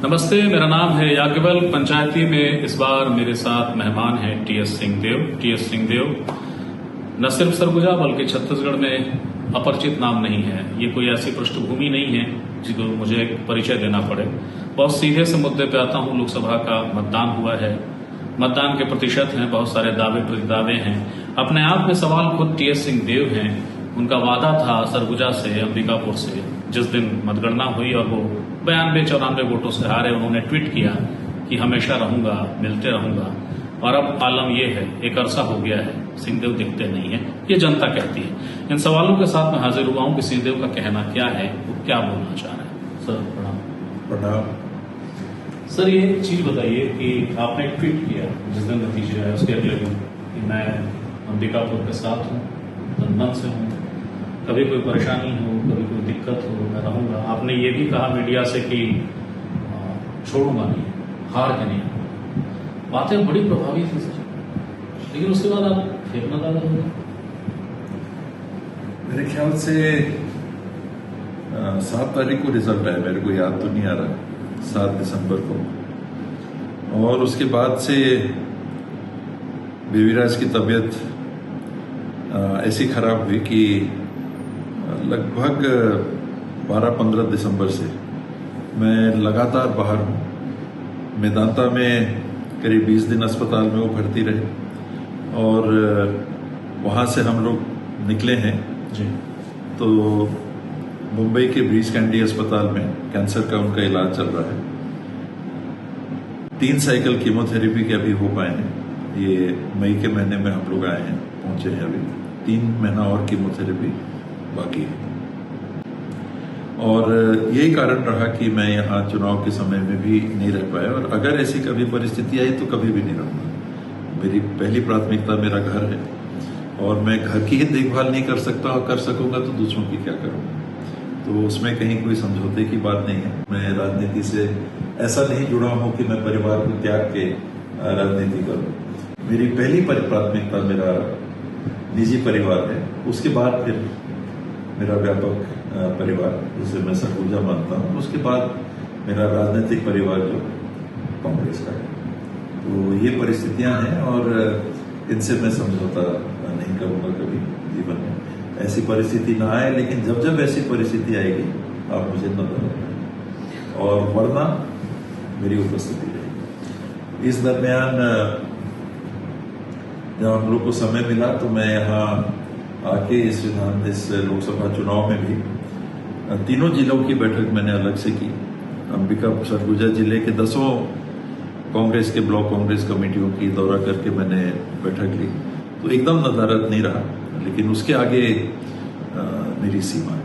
नमस्ते, मेरा नाम है याज्ञवल। पंचायती में इस बार मेरे साथ मेहमान हैं टीएस सिंहदेव। टीएस सिंहदेव न सिर्फ सरगुजा बल्कि छत्तीसगढ़ में अपरिचित नाम नहीं है। ये कोई ऐसी पृष्ठभूमि नहीं है जिसको मुझे एक परिचय देना पड़े। बहुत सीधे से मुद्दे पे आता हूँ। लोकसभा का मतदान हुआ है, मतदान के प्रतिशत हैं, बहुत सारे दावे प्रतिदावे हैं। अपने आप में सवाल खुद टीएस सिंहदेव हैं। उनका वादा था सरगुजा से, अंबिकापुर से, जिस दिन मतगणना हुई और वो 92-94 वोटों से हारे, उन्होंने ट्वीट किया कि हमेशा रहूंगा, मिलते रहूंगा। और अब आलम ये है, एक अरसा हो गया है, सिंहदेव दिखते नहीं है, ये जनता कहती है। इन सवालों के साथ मैं हाजिर हुआ हूं कि सिंहदेव का कहना क्या है, वो क्या बोलना चाह रहे हैं। सर प्रणाम। प्रणाम। सर ये एक चीज बताइए कि आपने एक ट्वीट किया जिस दिन नतीजे आए उसके अगले दिन कि मैं अंबिकापुर के साथ हूँ, जनमत से हूँ, कभी कोई परेशानी हो, कभी कोई दिक्कत हो, मैं रहूंगा। आपने ये भी कहा मीडिया से कि छोड़ूंगा नहीं, हार के नहीं। बातें बड़ी प्रभावी थी सर, लेकिन उसके बाद आप फिर नदारद हो गए। मेरे ख्याल से 7 तारीख को रिजल्ट आया, मेरे को याद तो नहीं आ रहा, 7 दिसंबर को। और उसके बाद से बेबीराज की तबीयत ऐसी खराब हुई कि लगभग 12-15 दिसंबर से मैं लगातार बाहर हूँ। मेदांता में करीब 20 दिन अस्पताल में वो भर्ती रहे और वहाँ से हम लोग निकले हैं जी। तो मुंबई के ब्रीच कैंडी अस्पताल में कैंसर का उनका इलाज चल रहा है। 3 साइकिल कीमोथेरेपी के अभी हो पाए हैं। ये मई के महीने में हम लोग आए हैं, पहुंचे हैं। अभी 3 महीना और कीमोथेरेपी बाकी है। और यही कारण रहा कि मैं यहाँ चुनाव के समय में भी नहीं रह पाया। और अगर ऐसी कभी परिस्थिति आई तो कभी भी नहीं रहूंगा। मेरी पहली प्राथमिकता मेरा घर है और मैं घर की ही देखभाल नहीं कर सकता, और कर सकूंगा तो दूसरों की क्या करूंगा। तो उसमें कहीं कोई समझौते की बात नहीं है। मैं राजनीति से ऐसा नहीं जुड़ा हूं कि मैं परिवार को त्याग के राजनीति करूं। मेरी पहली प्राथमिकता मेरा निजी परिवार है, उसके बाद फिर मेरा व्यापक परिवार जिसे मैं सरगुजा मानता हूँ, उसके बाद मेरा राजनीतिक परिवार जो कांग्रेस का है। तो ये परिस्थितियां हैं और इनसे मैं समझौता नहीं करूंगा कभी जीवन में। ऐसी परिस्थिति ना आए, लेकिन जब जब ऐसी परिस्थिति आएगी आप मुझे न बताएं और वरना मेरी उपस्थिति रहेगी। इस दरमियान जब हम लोग को समय मिला तो मैं यहाँ आके इस लोकसभा चुनाव में भी 3 जिलों की बैठक मैंने अलग से की। अंबिकापुर सरगुजा जिले के 10 कांग्रेस के ब्लॉक कांग्रेस कमेटियों की दौरा करके मैंने बैठक ली। तो एकदम नदारद नहीं रहा, लेकिन उसके आगे मेरी सीमा है।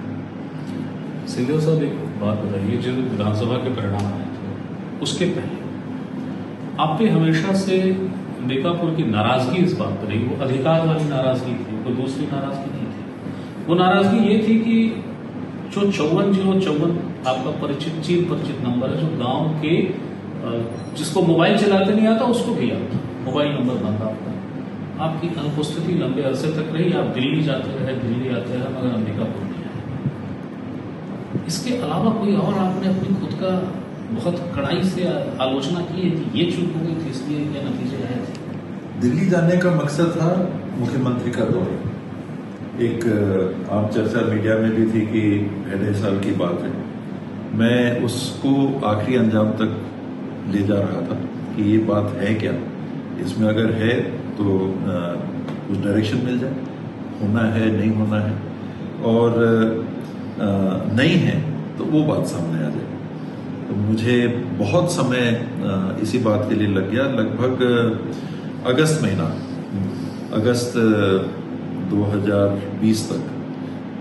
सिंहदेव साहब एक बात बताइए, जो विधानसभा के परिणाम आए थे उसके पहले आप पे हमेशा से अंबिकापुर की नाराजगी इस बात पर रही, वो अधिकार वाली नाराजगी थी, कोई दूसरी नाराजगी नहीं थी। वो नाराजगी ये थी कि जो 5454 आपका परिचित चीन परिचित नंबर है, जो गांव के जिसको मोबाइल चलाते नहीं आता उसको भी आता, मोबाइल नंबर बनता आपका। आपकी अनुपस्थिति लंबे अरसे तक रही। आप दिल्ली जाते रहे, दिल्ली आते रहे, मगर अंबिकापुर नहीं आए। इसके अलावा कोई और आपने अपनी खुद का बहुत कड़ाई से आलोचना की है कि ये चूक हो गई थी, इसलिए ये नतीजे आए थे? दिल्ली जाने का मकसद था मुख्यमंत्री का दौरा। एक आम चर्चा मीडिया में भी थी कि 2.5 साल की बात है। मैं उसको आखिरी अंजाम तक ले जा रहा था कि ये बात है क्या, इसमें अगर है तो कुछ डायरेक्शन मिल जाए, होना है नहीं होना है, और नहीं है तो वो बात सामने आ जाए। तो मुझे बहुत समय इसी बात के लिए लग गया। लगभग अगस्त 2020 तक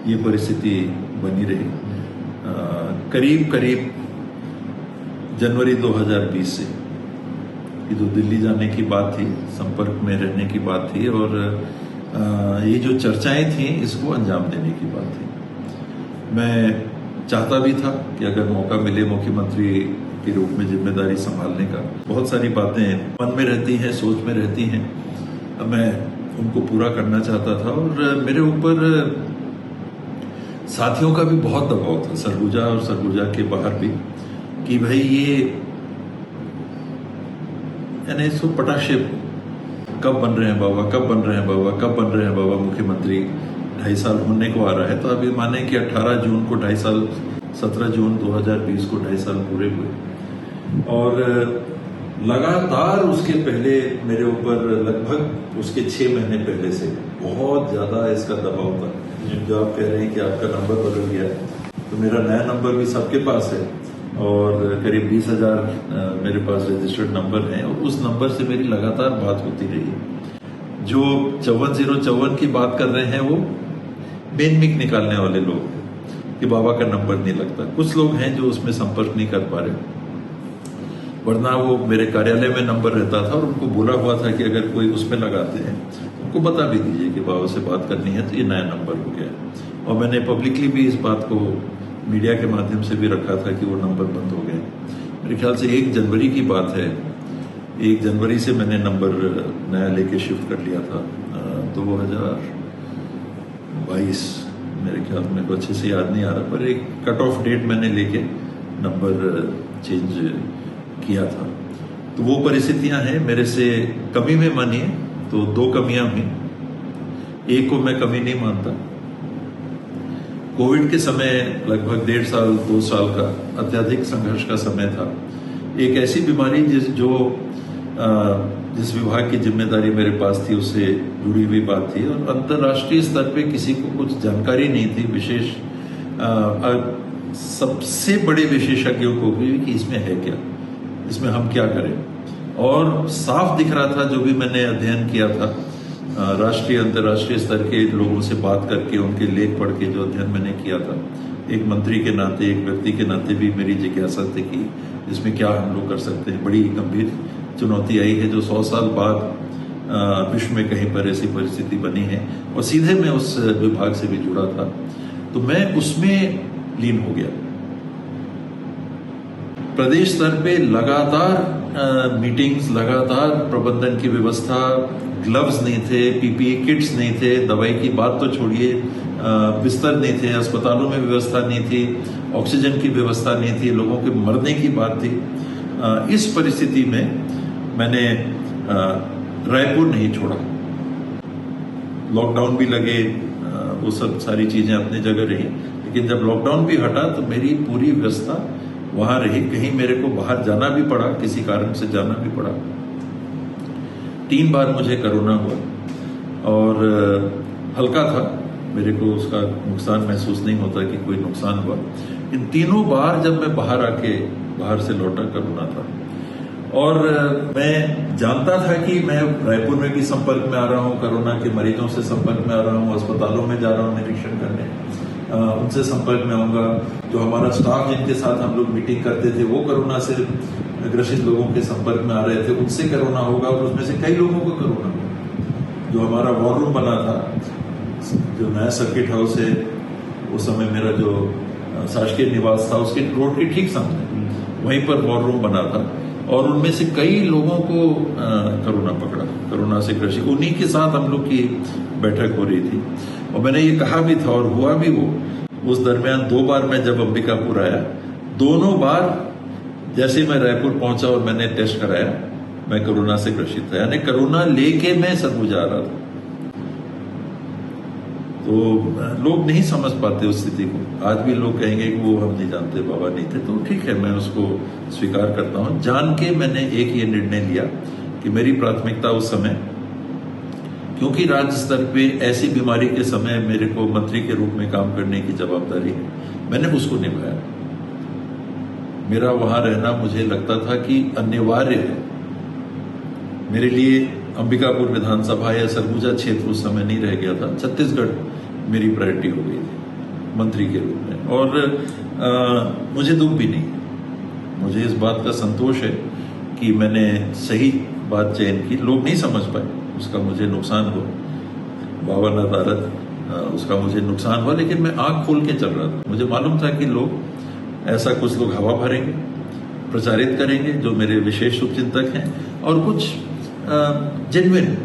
ये परिस्थिति बनी रही। करीब जनवरी 2020 से ये जो दिल्ली जाने की बात थी, संपर्क में रहने की बात थी, और ये जो चर्चाएं थी इसको अंजाम देने की बात थी। मैं चाहता भी था कि अगर मौका मिले मुख्यमंत्री के रूप में जिम्मेदारी संभालने का, बहुत सारी बातें मन में रहती हैं, सोच में रहती हैं, मैं उनको पूरा करना चाहता था। और मेरे ऊपर साथियों का भी बहुत दबाव था, सरगुजा और सरगुजा के बाहर भी, कि भाई ये यानी इसको पटाक्षे कब बन रहे हैं बाबा, कब बन रहे हैं बाबा, कब बन रहे हैं बाबा मुख्यमंत्री, 2.5 साल होने को आ रहा है। तो अभी माने कि 18 जून को 2.5 साल, 17 जून 2020 को 2.5 साल पूरे हुए। और लगातार उसके पहले मेरे ऊपर लगभग उसके 6 महीने पहले से बहुत ज्यादा इसका दबाव था। जो आप कह रहे हैं कि आपका नंबर बदल गया है, तो मेरा नया नंबर भी सबके पास है और करीब 20,000 मेरे पास रजिस्टर्ड नंबर हैं और उस नंबर से मेरी लगातार बात होती रही है। जो 54,054 की बात कर रहे हैं वो बेनमिक निकालने वाले लोग कि बाबा का नंबर नहीं लगता। कुछ लोग हैं जो उसमें संपर्क नहीं कर पा रहे, वरना वो मेरे कार्यालय में नंबर रहता था और उनको बोला हुआ था कि अगर कोई उसमें लगाते हैं उनको बता भी दीजिए कि बाबा से बात करनी है तो ये नया नंबर हो गया। और मैंने पब्लिकली भी इस बात को मीडिया के माध्यम से भी रखा था कि वो नंबर बंद हो गए। मेरे ख्याल से 1 जनवरी की बात है, 1 जनवरी से मैंने नंबर नया लेके शिफ्ट कर लिया था। 2022 मेरे ख्याल में को अच्छे से याद नहीं आ रहा, पर एक कट ऑफ डेट मैंने लेके नंबर चेंज किया था। तो वो परिस्थितियां हैं। मेरे से कमी में मानिए तो 2 कमियां हुई, एक को मैं कमी नहीं मानता। कोविड के समय लगभग 1.5 साल 2 साल का अत्यधिक संघर्ष का समय था। एक ऐसी बीमारी जिस विभाग की जिम्मेदारी मेरे पास थी उससे जुड़ी हुई बात थी और अंतर्राष्ट्रीय स्तर पे किसी को कुछ जानकारी नहीं थी। विशेष सबसे बड़े विशेषज्ञों को भी कि इसमें है क्या, इसमें हम क्या करें। और साफ दिख रहा था, जो भी मैंने अध्ययन किया था राष्ट्रीय अंतर्राष्ट्रीय स्तर के लोगों से बात करके, उनके लेख पढ़ के जो अध्ययन मैंने किया था, एक मंत्री के नाते, एक व्यक्ति के नाते भी मेरी जिज्ञासा थी कि इसमें क्या हम लोग कर सकते हैं। बड़ी गंभीर चुनौती आई है जो 100 साल बाद विश्व में कहीं पर ऐसी परिस्थिति बनी है और सीधे मैं उस विभाग से भी जुड़ा था, तो मैं उसमें लीन हो गया। प्रदेश स्तर पे लगातार मीटिंग्स, लगातार प्रबंधन की व्यवस्था, ग्लव्स नहीं थे, पीपीई किट्स नहीं थे, दवाई की बात तो छोड़िए, बिस्तर नहीं थे, अस्पतालों में व्यवस्था नहीं थी, ऑक्सीजन की व्यवस्था नहीं थी, लोगों के मरने की बात थी। इस परिस्थिति में मैंने रायपुर नहीं छोड़ा। लॉकडाउन भी लगे, वो सब सारी चीजें अपनी जगह रही, लेकिन जब लॉकडाउन भी हटा तो मेरी पूरी व्यवस्था वहां रही। कहीं मेरे को बाहर जाना भी पड़ा, किसी कारण से जाना भी पड़ा। 3 बार मुझे कोरोना हुआ और हल्का था, मेरे को उसका नुकसान महसूस नहीं होता कि कोई नुकसान हुआ। इन तीनों बार जब मैं बाहर से लौटा, कोरोना था। और मैं जानता था कि मैं रायपुर में भी संपर्क में आ रहा हूँ, कोरोना के मरीजों से संपर्क में आ रहा हूँ, अस्पतालों में जा रहा हूँ निरीक्षण करने, उनसे संपर्क में आऊंगा। जो हमारा स्टाफ जिनके साथ हम लोग मीटिंग करते थे वो कोरोना से ग्रसित लोगों के संपर्क में आ रहे थे, उनसे कोरोना होगा और उसमें से कई लोगों को कोरोना होगा। जो हमारा वॉर रूम बना था, जो नया सर्किट हाउस है, उस समय मेरा जो शासकीय निवास था उसके रोड के ठीक सामने वहीं पर वॉर रूम बना था और उनमें से कई लोगों को कोरोना पकड़ा, कोरोना से ग्रसित। उन्हीं के साथ हम लोग की बैठक हो रही थी और मैंने ये कहा भी था और हुआ भी वो। उस दरमियान 2 बार मैं जब अंबिकापुर आया, दोनों बार जैसे मैं रायपुर पहुंचा और मैंने टेस्ट कराया, मैं कोरोना से ग्रसित था। यानी कोरोना लेके मैं सरगुजा रहा था। तो लोग नहीं समझ पाते उस स्थिति को। आज भी लोग कहेंगे कि वो हम नहीं जानते, बाबा नहीं थे। तो ठीक है, मैं उसको स्वीकार करता हूं। जान के मैंने एक ये निर्णय लिया कि मेरी प्राथमिकता उस समय, क्योंकि राज्य स्तर पे ऐसी बीमारी के समय मेरे को मंत्री के रूप में काम करने की जवाबदारी है, मैंने उसको निभाया। मेरा वहां रहना मुझे लगता था कि अनिवार्य है। मेरे लिए अंबिकापुर विधानसभा या सरगुजा क्षेत्र उस समय नहीं रह गया था, छत्तीसगढ़ मेरी प्रायोरिटी हो गई थी मंत्री के रूप में। और मुझे दुख भी नहीं, मुझे इस बात का संतोष है कि मैंने सही बात चयन की। लोग नहीं समझ पाए, उसका मुझे नुकसान हुआ। बाबा नदारत, उसका मुझे नुकसान हुआ, लेकिन मैं आंख खोल के चल रहा था। मुझे मालूम था कि लोग ऐसा, कुछ लोग हवा भरेंगे, प्रचारित करेंगे जो मेरे विशेष शुभचिंतक हैं, और कुछ जेन्युइन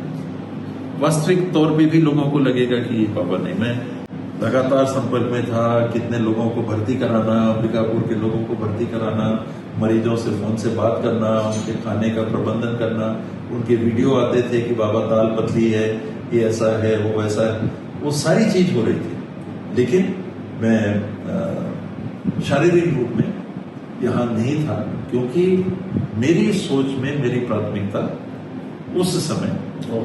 वास्तविक तौर पे भी लोगों को लगेगा कि बाबा नहीं। मैं लगातार संपर्क में था, कितने लोगों को भर्ती कराना, अंबिकापुर के लोगों को भर्ती कराना, मरीजों से फोन से बात करना, उनके खाने का प्रबंधन करना, उनके वीडियो आते थे कि बाबा दाल पतली है, ये ऐसा है, वो ऐसा है, वो सारी चीज हो रही थी। लेकिन मैं शारीरिक रूप में यहाँ नहीं था, क्योंकि मेरी सोच में मेरी प्राथमिकता उस समय और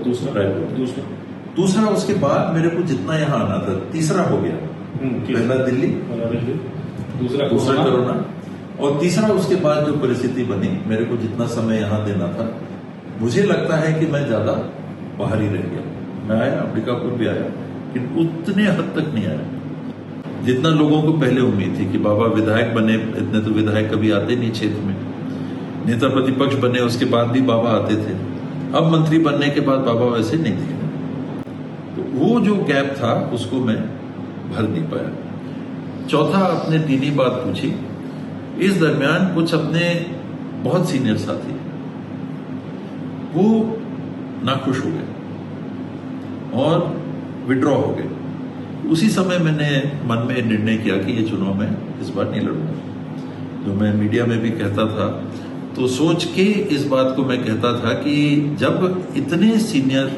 दूसरा उसके बाद मेरे को जितना यहाँ आना था, तीसरा हो गया। पहला दिल्ली, दूसरा कोरोना, और तीसरा उसके बाद जो परिस्थिति बनी, मेरे को जितना समय यहाँ देना था, मुझे लगता है कि मैं ज्यादा बाहर ही रह गया। मैं आया, अंबिकापुर भी आया, लेकिन उतने हद तक नहीं आया जितना लोगों को पहले उम्मीद थी कि बाबा विधायक बने। इतने तो विधायक कभी आते नहीं क्षेत्र में। नेता प्रतिपक्ष बने, उसके बाद भी बाबा आते थे। अब मंत्री बनने के बाद बाबा वैसे नहीं थे। तो वो जो गैप था उसको मैं भर नहीं पाया। चौथा, आपने दीनी बात पूछी। इस दरमियान कुछ अपने बहुत सीनियर साथी वो नाखुश हो गए और विड्रॉ हो गए। उसी समय मैंने मन में निर्णय किया कि ये चुनाव में इस बार नहीं लड़ूंगा। जो मैं मीडिया में भी कहता था, तो सोच के इस बात को मैं कहता था कि जब इतने सीनियर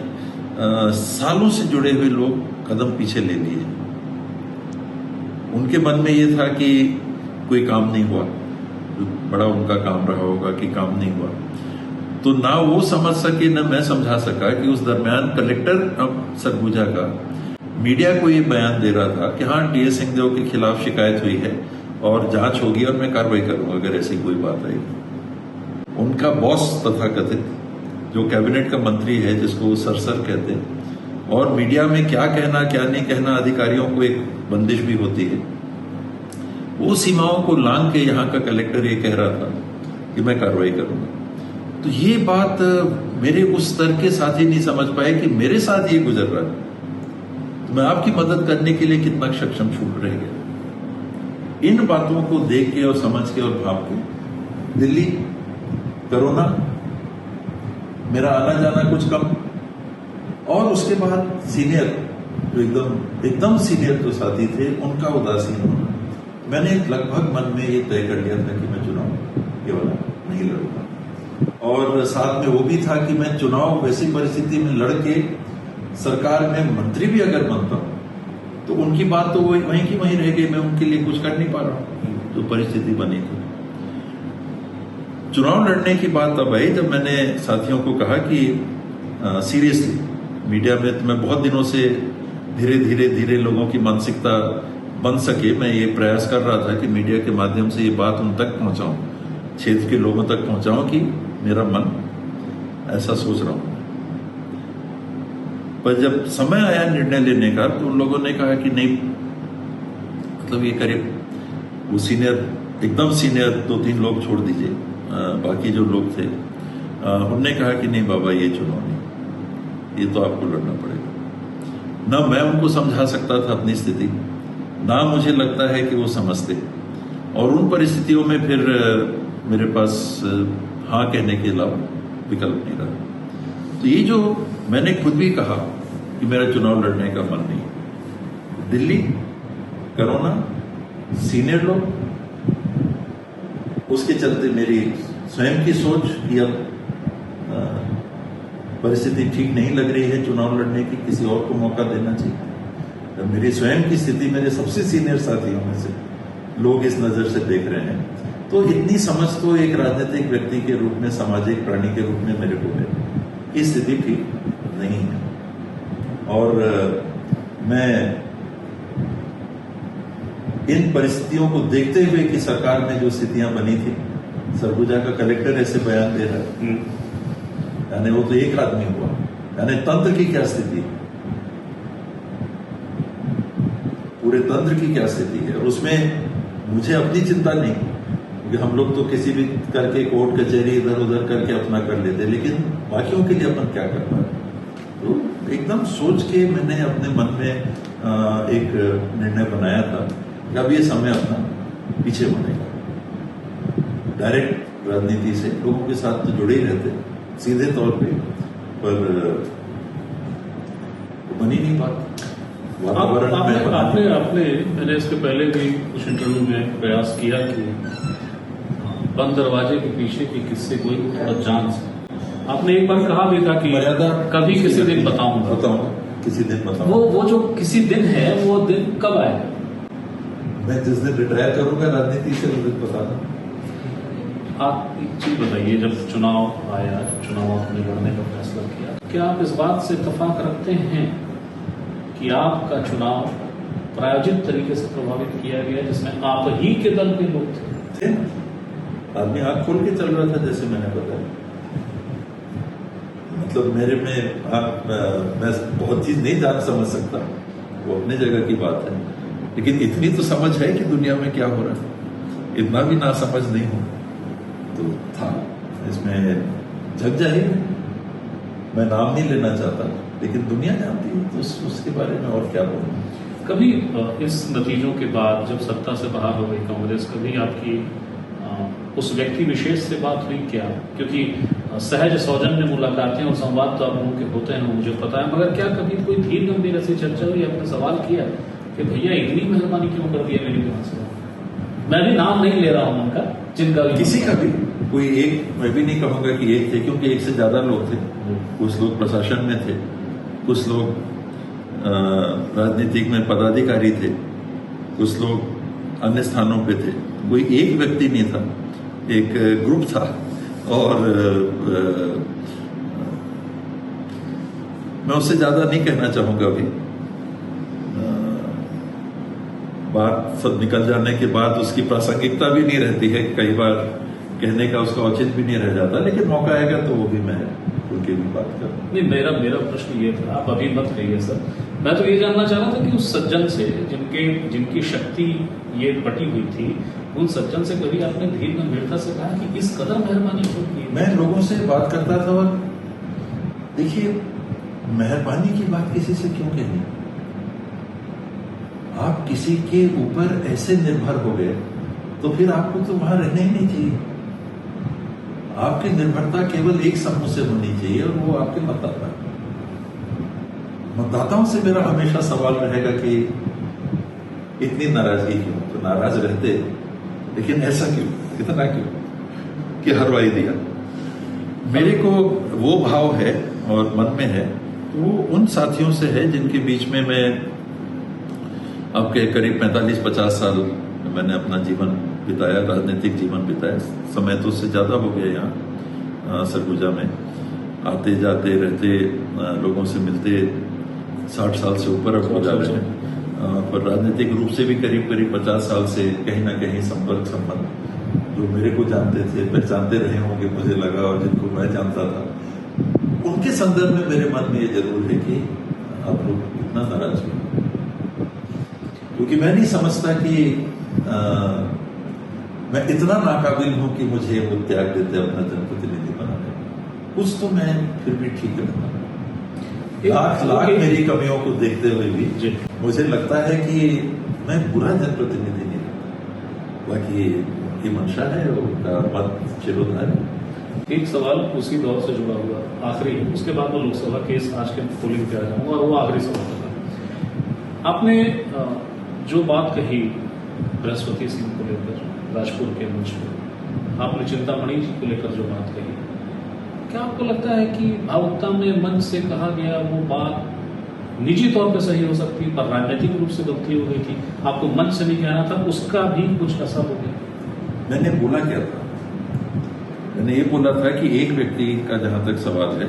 सालों से जुड़े हुए लोग कदम पीछे ले लिए, उनके मन में ये था कि कोई काम नहीं हुआ, बड़ा उनका काम रहा होगा कि काम नहीं हुआ, तो ना वो समझ सके ना मैं समझा सका कि उस दरमियान कलेक्टर अब सरगुजा का मीडिया को ये बयान दे रहा था कि हाँ, टीएस सिंहदेव के खिलाफ शिकायत हुई है और जांच होगी और मैं कार्रवाई करूंगा अगर ऐसी कोई बात आएगी। उनका बॉस तथाकथित जो कैबिनेट का मंत्री है, जिसको वो सर कहते हैं, और मीडिया में क्या कहना क्या नहीं कहना, अधिकारियों को एक बंदिश भी होती है, वो सीमाओं को लांघ के यहाँ का कलेक्टर ये कह रहा था कि मैं कार्रवाई करूंगा। तो ये बात मेरे उस स्तर के साथी नहीं समझ पाए कि मेरे साथ ये गुजर रहा है, तो मैं आपकी मदद करने के लिए कितना सक्षम छूट रह गया। इन बातों को देख के और समझ के और भाप के दिल्ली कोरोना, मेरा आना जाना कुछ कम, और उसके बाद सीनियर जो एकदम सीनियर जो साथी थे उनका उदासीन होना। मैंने लगभग मन में ये तय कर लिया था कि मैं चुनाव ये वाला नहीं लड़ूंगा, और साथ में वो भी था कि मैं चुनाव वैसी परिस्थिति में लड़के सरकार में मंत्री भी अगर बनता हूं तो उनकी बात तो वहीं की वहीं रह गई, मैं उनके लिए कुछ कर नहीं पा रहा हूं। जो परिस्थिति बनी थी, चुनाव लड़ने की बात तब आई जब मैंने साथियों को कहा कि सीरियसली मीडिया में तो मैं बहुत दिनों से धीरे धीरे लोगों की मानसिकता बन सके, मैं ये प्रयास कर रहा था कि मीडिया के माध्यम से ये बात उन तक पहुंचाऊं, क्षेत्र के लोगों तक पहुंचाऊं कि मेरा मन ऐसा सोच रहा हूं। पर जब समय आया निर्णय लेने का, तो उन लोगों ने कहा कि नहीं, मतलब ये करीब वो सीनियर, एकदम सीनियर 2-3 लोग छोड़ दीजिए, बाकी जो लोग थे उनने कहा कि नहीं बाबा, ये चुनाव नहीं, ये तो आपको लड़ना पड़ेगा। ना मैं उनको समझा सकता था अपनी स्थिति, ना मुझे लगता है कि वो समझते, और उन परिस्थितियों में फिर मेरे पास हाँ कहने के अलावा विकल्प नहीं रहा। तो ये जो मैंने खुद भी कहा कि मेरा चुनाव लड़ने का मन नहीं, दिल्ली कोरोना, सीनियर लोग, उसके चलते मेरी स्वयं की सोच कि अब परिस्थिति ठीक नहीं लग रही है चुनाव लड़ने की, किसी और को मौका देना चाहिए। मेरी स्वयं की स्थिति, मेरे सबसे सीनियर साथियों में से लोग इस नजर से देख रहे हैं, तो इतनी समझ तो एक राजनीतिक व्यक्ति के रूप में, सामाजिक प्राणी के रूप में मेरे को है, ये स्थिति ठीक नहीं है। और मैं इन परिस्थितियों को देखते हुए कि सरकार में जो स्थितियां बनी थी, सरगुजा का कलेक्टर ऐसे बयान दे रहा है, यानी वो तो एक आदमी हुआ, यानी तंत्र की क्या स्थिति है, पूरे तंत्र की क्या स्थिति है। और उसमें मुझे अपनी चिंता नहीं, क्योंकि हम लोग तो किसी भी करके कोर्ट कचहरी इधर उधर करके अपना कर लेते, लेकिन बाकियों के लिए अपन क्या कर पाए। तो एकदम सोच के मैंने अपने मन में एक निर्णय बनाया था कि अब ये समय अपना पीछे बनेगा। डायरेक्ट राजनीति से लोगों के साथ तो जुड़े ही रहते सीधे तौर पे, पर बन ही नहीं पाता वातावरण में। आपने मैंने इसके पहले भी कुछ इंटरव्यू में प्रयास किया कि बंद दरवाजे के पीछे के किस्से कोई थोड़ा जान से। आपने एक बार कहा भी था कि मर्यादा कभी किसी दिन बताऊंगा। किसी दिन बताऊंगा। वो जो किसी दिन है वो दिन कब आएगा? मैं जिस दिन रिटायर करूंगा राजनीति से उस दिन बताना। आप एक चीज बताइए, जब चुनाव आया, चुनाव आपने लड़ने का फैसला किया, क्या आप इस बात से इत्तेफाक रखते हैं कि आपका चुनाव प्रायोजित तरीके से प्रभावित किया गया, जिसमें आप ही के दल के लोग थे? आदमी आंख खोल के चल रहा था, जैसे मैंने बताया। मतलब मेरे में मैं बहुत चीज नहीं जान समझ सकता, वो अपने जगह की बात है, लेकिन इतनी तो समझ है कि दुनिया में क्या हो रहा है। इतना भी ना समझ नहीं हो तो था इसमें जग जाहिर है। मैं नाम नहीं लेना चाहता, लेकिन दुनिया जानती है, तो उसके बारे में और क्या बोलूं। कभी इस नतीजों के बाद जब सत्ता से बाहर हो गई कांग्रेस, कभी आपकी उस व्यक्ति विशेष से बात हुई क्या? क्योंकि सहज सौजन्य मुलाकातें और संवाद तो आप लोगों के होते हैं, मुझे पता है, मगर क्या कभी कोई धीर गंभीर ऐसी चर्चा हुई, आपने सवाल किया कि भैया इतनी मेहरबानी क्यों कर दिया मेरी तरफ से? मैं भी नाम नहीं ले रहा हूं उनका, जिनका भी किसी का भी कोई एक, मैं भी नहीं कहूंगा कि एक थे, क्योंकि एक से ज्यादा लोग थे। कुछ लोग प्रशासन में थे, कुछ लोग राजनीतिक में पदाधिकारी थे, कुछ लोग अन्य स्थानों पे थे। कोई एक व्यक्ति नहीं था, एक ग्रुप था। और मैं उससे ज्यादा नहीं कहना चाहूंगा अभी। बात सब निकल जाने के बाद उसकी प्रासंगिकता भी नहीं रहती है, कई बार कहने का उसका औचित्य भी नहीं रह जाता, लेकिन मौका आएगा तो वो भी मैं उनकी भी बात करूँ। नहीं, मेरा प्रश्न ये था, आप अभी मत कहिए सर, मैं तो ये जानना चाह रहा था कि उस सज्जन से जिनकी शक्ति ये बटी हुई थी, उन सज्जन से कभी आपने धीर गंभीरता से कहा कि इस कदर मेहरबानी क्यों की? मैं लोगों से बात करता था, और देखिए, मेहरबानी की बात किसी से क्यों कहनी? आप किसी के ऊपर ऐसे निर्भर हो गए तो फिर आपको तो वहां रहना ही नहीं चाहिए। आपकी निर्भरता केवल एक समूह से होनी चाहिए, और वो आपके मतदाता। मतदाताओं से मेरा हमेशा सवाल रहेगा कि इतनी नाराजगी क्यों? तो नाराज रहते, लेकिन ऐसा क्यों, इतना क्यों कि हरवाई दिया? मेरे को वो भाव है और मन में है, वो उन साथियों से है जिनके बीच में मैं अब के करीब 45-50 साल मैंने अपना जीवन बिताया, राजनीतिक जीवन बिताया। समय तो उससे ज्यादा हो गया यहाँ सरगुजा में, आते जाते रहते, लोगों से मिलते 60 साल से ऊपर अब हो जा रहे हैं। पर राजनीतिक रूप से भी करीब 50 साल से कहीं ना कहीं संपर्क संबंध, जो मेरे को जानते थे, पहचानते रहे होंगे मुझे लगा, और जिनको मैं जानता था, उनके संदर्भ में मेरे मन में ये जरूर है कि आप लोग इतना नाराज हुए, क्योंकि मैं नहीं समझता कि मैं इतना नाकाबिल हूं कि मुझे वो त्याग देते अपना जनप्रतिनिधि बनाने। कुछ तो मैं फिर भी ठीक है, लाख मेरी कमियों को देखते हुए भी मुझे लगता है कि मैं बुरा जनप्रतिनिधि नहीं रहता। बाकी उनकी मंशा है, उनका मत चिरोधार है। एक सवाल उसी दौर से जुड़ा हुआ आखिरी, उसके बाद मैं लोकसभा के आज के पोलिंग पे आ जाऊंगा, और वो आखिरी सवाल था। आपने जो बात कही बृहस्पति सिंह को लेकर राजपुर के मंच पर, आपने चिंतामणि जी को लेकर जो बात कही, क्या आपको लगता है कि भावुकता में मंच से कहा गया वो बात निजी तौर पर सही हो सकती, पर राजनीतिक रूप से गलती हो गई थी? आपको मंच से नहीं कहना था, उसका भी कुछ असर हो गया? मैंने बोला क्या था? मैंने ये बोला था कि एक व्यक्ति का जहां तक सवाल है,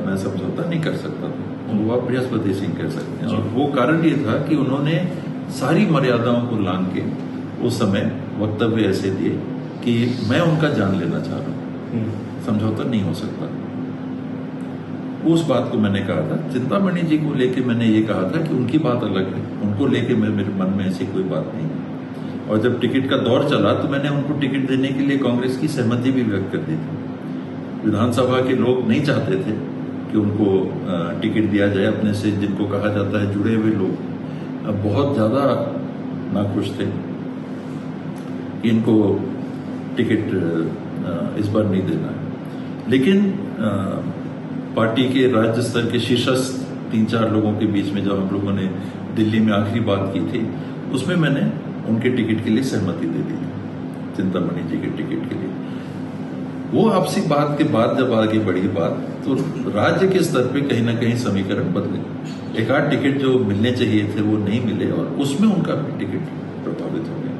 मैं समझौता नहीं कर सकता था, वो आप बृहस्पति सिंह कह सकते हैं। और वो कारण ये था कि उन्होंने सारी मर्यादाओं को लांघ के उस समय वक्तव्य ऐसे दिए कि मैं उनका जान लेना चाह रहा हूं, समझौता नहीं हो सकता। उस बात को मैंने कहा था। चिंतामणि जी को लेके मैंने ये कहा था कि उनकी बात अलग है, उनको लेके मेरे मन में ऐसी कोई बात नहीं है। और जब टिकट का दौर चला तो मैंने उनको टिकट देने के लिए कांग्रेस की सहमति भी व्यक्त कर दी थी। विधानसभा के लोग नहीं चाहते थे कि उनको टिकट दिया जाए, अपने से जिनको कहा जाता है जुड़े हुए लोग बहुत ज्यादा नाखुश थे कि इनको टिकट इस बार नहीं देना है। लेकिन पार्टी के राज्य स्तर के शीर्षस्थ 3-4 लोगों के बीच में जब हम लोगों ने दिल्ली में आखिरी बात की थी, उसमें मैंने उनके टिकट के लिए सहमति दे दी थी। चिंतामणि जी के टिकट के लिए। वो आपसी बात के बाद जब आगे बढ़ी बात, तो राज्य के स्तर पे कहीं ना कहीं समीकरण बदले। एक आध टिकट जो मिलने चाहिए थे वो नहीं मिले और उसमें उनका भी टिकट प्रभावित हो गया।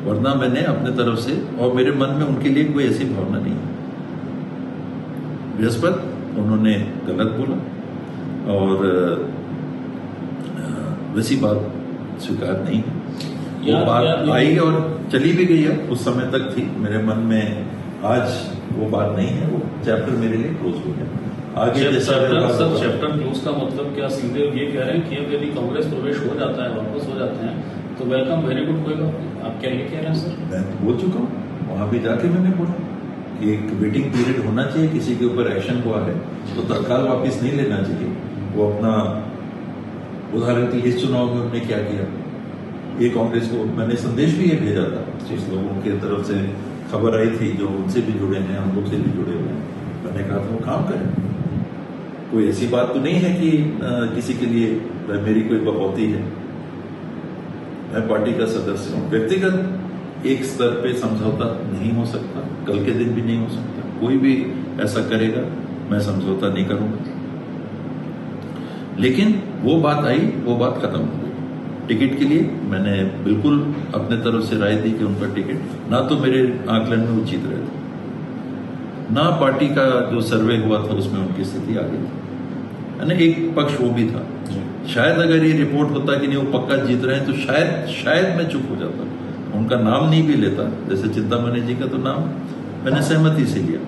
वरना मैंने अपने तरफ से, और मेरे मन में उनके लिए कोई ऐसी भावना नहीं है। बृहस्पति उन्होंने गलत बोला और वैसी बात स्वीकार नहीं है। वो बात आई और चली भी गई है, उस समय तक थी मेरे मन में। आज वो बात नहीं है, वो चैप्टर मेरे लिए क्लोज हो गया। आगे जैसा चैप्टर क्लोज का मतलब क्या सिंहदेव ये कह रहे हैं कि अब यदि कांग्रेस प्रवेश हो जाता है, वापस हो जाते हैं, तो वेलकम, वेरी गुड, कोई बात नहीं। आप क्या ये कह रहे हैं सर? मैं बोल चुका हूँ, वहां भी जाके मैंने बोला कि एक वेटिंग पीरियड होना चाहिए। किसी के ऊपर एक्शन हुआ है तो तत्काल वापिस नहीं लेना चाहिए। वो अपना, उदाहरण के लिए इस चुनाव में उन्होंने क्या किया, ये कांग्रेस को मैंने संदेश भी ये भेजा था, जिस लोगों की तरफ से खबर आई थी जो उनसे भी जुड़े हैं, हम लोग से भी जुड़े हुए हैं। मैंने कहा था वो काम करें। कोई ऐसी बात तो नहीं है कि किसी के लिए मेरी कोई बकौती है। मैं पार्टी का सदस्य हूँ। व्यक्तिगत एक स्तर पे समझौता नहीं हो सकता, कल के दिन भी नहीं हो सकता। कोई भी ऐसा करेगा, मैं समझौता नहीं करूंगा। लेकिन वो बात आई, वो बात खत्म हो गई। टिकट के लिए मैंने बिल्कुल अपने तरफ से राय दी कि उनका टिकट ना तो मेरे आकलन में उचित रहे थे, ना पार्टी का जो सर्वे हुआ था उसमें उनकी स्थिति आ गई थी। यानी एक पक्ष वो भी था। शायद अगर ये रिपोर्ट होता कि नहीं वो पक्का जीत रहे हैं तो शायद मैं चुप हो जाता, उनका नाम नहीं भी लेता। जैसे चिंतामणि जी का तो नाम मैंने सहमति से लिया।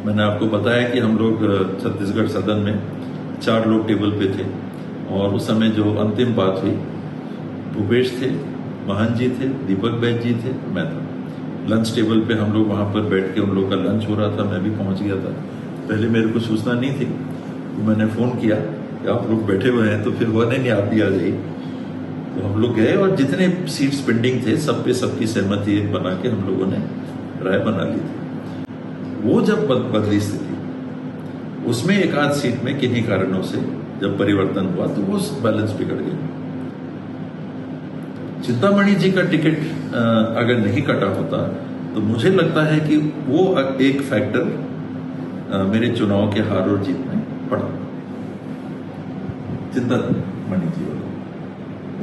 मैंने आपको बताया कि हम लोग छत्तीसगढ़ सदन में 4 लोग टेबल पे थे और उस समय जो अंतिम बात हुई, भूपेश थे, महंत जी थे, दीपक बैज जी थे, मैं था। लंच टेबल पे हम लोग वहां पर बैठ के, उन लोग का लंच हो रहा था, मैं भी पहुंच गया था। पहले मेरे को सूचना नहीं थी, तो मैंने फोन किया कि आप लोग बैठे हुए हैं, तो फिर हुआ नहीं आप भी आ जाइए। तो हम लोग गए और जितने सीट्स पेंडिंग थे सब पे सबकी सहमति बना के हम लोगों ने राय बना ली थी। वो जब बदली स्थिति, उसमें एक आध सीट में किन्हीं कारणों से जब परिवर्तन हुआ तो वो बैलेंस बिगड़ गया। चिंतामणि जी का टिकट अगर नहीं कटा होता तो मुझे लगता है कि वो एक फैक्टर मेरे चुनाव के हार और जीत में पड़ा। चिंतामणि जी वाला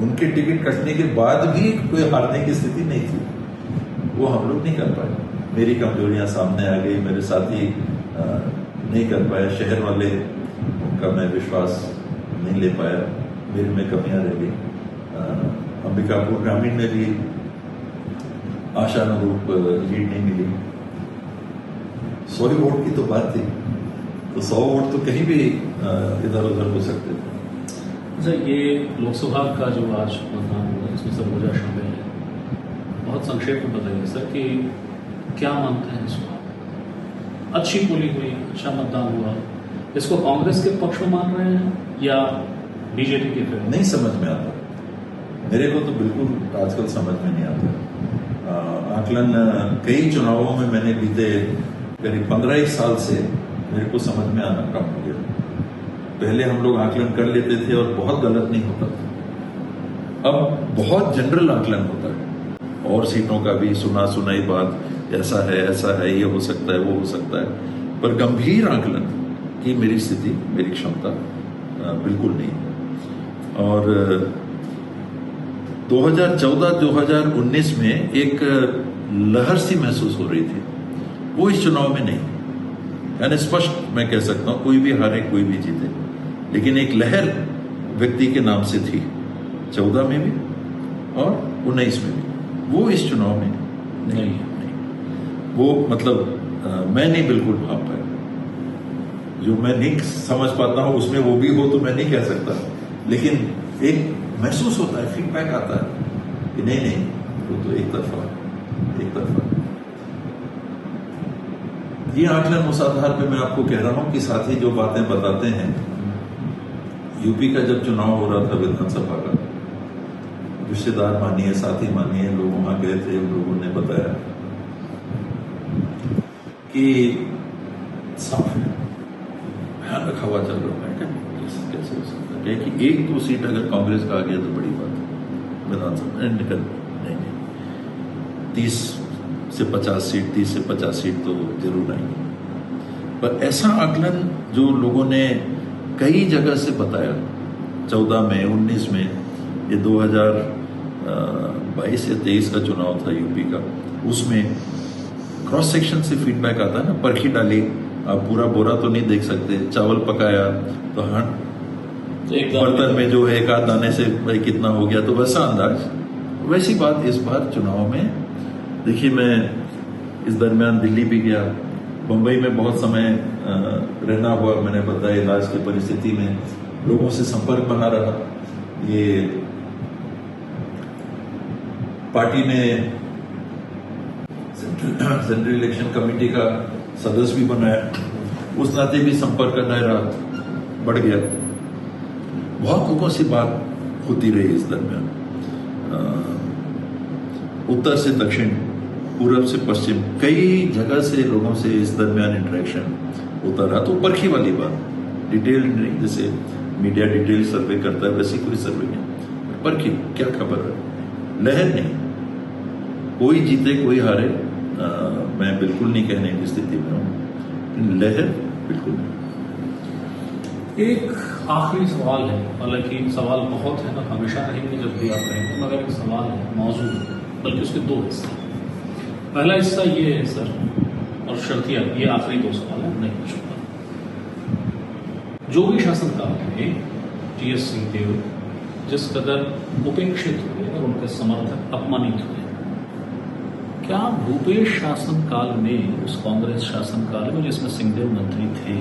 उनके टिकट कटने के बाद भी कोई हारने की स्थिति नहीं थी, वो हम लोग नहीं कर पाए। मेरी कमजोरियां सामने आ गई, मेरे साथी नहीं कर पाए, शहर वाले का मैं विश्वास नहीं ले पाया, मेरे में कमियां रह गई। अंबिकापुर ग्रामीण में भी आशानुरूप लीड नहीं मिली। 100 वोट की तो बात थी, तो 100 वोट तो कहीं भी इधर उधर हो सकते थे। अच्छा, ये लोकसभा का जो आज मतदान हुआ इसमें सरगुजा शामिल है, बहुत संक्षेप में बताइए सर कि क्या मानते हैं इसको? अच्छी पोलिंग हुई, अच्छा मतदान हुआ, इसको कांग्रेस के पक्ष में मान रहे हैं या बीजेपी के फेवर? नहीं समझ में आता, मेरे को तो बिल्कुल आजकल समझ में नहीं आता। आकलन कई चुनावों में मैंने बीते करीब 15 साल से मेरे को समझ में आना कम हो गया। पहले हम लोग आकलन कर लेते थे और बहुत गलत नहीं होता था, अब बहुत जनरल आकलन होता है और सीटों का भी सुना सुनाई बात, ऐसा है, ये हो सकता है, वो हो सकता है, पर गंभीर आकलन की मेरी स्थिति, मेरी क्षमता बिल्कुल नहीं है। और 2014-2019 में एक लहर सी महसूस हो रही थी, वो इस चुनाव में नहीं। यानी स्पष्ट मैं कह सकता हूं, कोई भी हारे कोई भी जीते, लेकिन एक लहर व्यक्ति के नाम से थी 14 में भी और 19 में भी, वो इस चुनाव में नहीं। वो मतलब मैं नहीं बिल्कुल भाप पाया, जो मैं नहीं समझ पाता हूं उसमें वो भी हो तो मैं नहीं कह सकता, लेकिन एक महसूस होता है, फीडबैक आता है कि नहीं वो तो एक तरफा। ये आकलन उस आधार पे मैं आपको कह रहा हूं कि साथी जो बातें बताते हैं, यूपी का जब चुनाव हो रहा था विधानसभा का, रिश्तेदार मानिए, साथी मानिए, लोग वहां गए थे, उन लोगों ने बताया कि साफ है, भयानक हवा चल रहा है, कैसे हो सकता है कि 1-2 सीट अगर कांग्रेस का आ गया तो बड़ी बात है, विधानसभा निकल नहीं 30 से 50 सीट, 30 से 50 सीट तो जरूर आएंगी। पर ऐसा आकलन जो लोगों ने कई जगह से बताया, 14 में, 19 में, ये 2022 या 23 का चुनाव था यूपी का, उसमें क्रॉस सेक्शन से फीडबैक आता है ना, परखी डाली, आप पूरा बोरा तो नहीं देख सकते, चावल पकाया तो हाँ बर्तन में जो है एक आध दाने से भाई कितना हो गया, तो वैसा अंदाज। वैसी बात इस बार चुनाव में देखिए, मैं इस दरमियान दिल्ली भी गया, बंबई में बहुत समय रहना हुआ, मैंने बताया इलाज की परिस्थिति में लोगों से संपर्क बना रहा। ये पार्टी ने सेंट्रल इलेक्शन कमेटी का सदस्य भी बनाया, उस नाते भी संपर्क का दायरा बढ़ गया। बहुत लोगों से बात होती रही इस दरमियान, उत्तर से दक्षिण, पूरब से पश्चिम, कई जगह से लोगों से इस दरमियान इंटरेक्शन होता रहा। तो परखी वाली बात, डिटेल नहीं, जैसे मीडिया डिटेल सर्वे करता है वैसी कोई सर्वे नहीं, परखी क्या खबर है, लहर नहीं, कोई जीते कोई हारे, मैं बिल्कुल नहीं कहने की स्थिति में हूं, लहर बिल्कुल नहीं। एक आखिरी सवाल है, हालांकि सवाल बहुत है ना, हमेशा रहेंगे जब भी आप रहेंगे, मगर एक सवाल है, मौजूद है, बल्कि उसके दो हिस्से। पहला हिस्सा ये है सर, और शर्तिया, ये आखिरी दो सवाल है, नहीं पूछूंगा। जोगी शासनकाल में टीएस सिंहदेव जिस कदर उपेक्षित हुए और उनके समर्थक अपमानित हुए, क्या भूपेश शासनकाल में, उस कांग्रेस शासनकाल में जिसमें सिंहदेव मंत्री थे,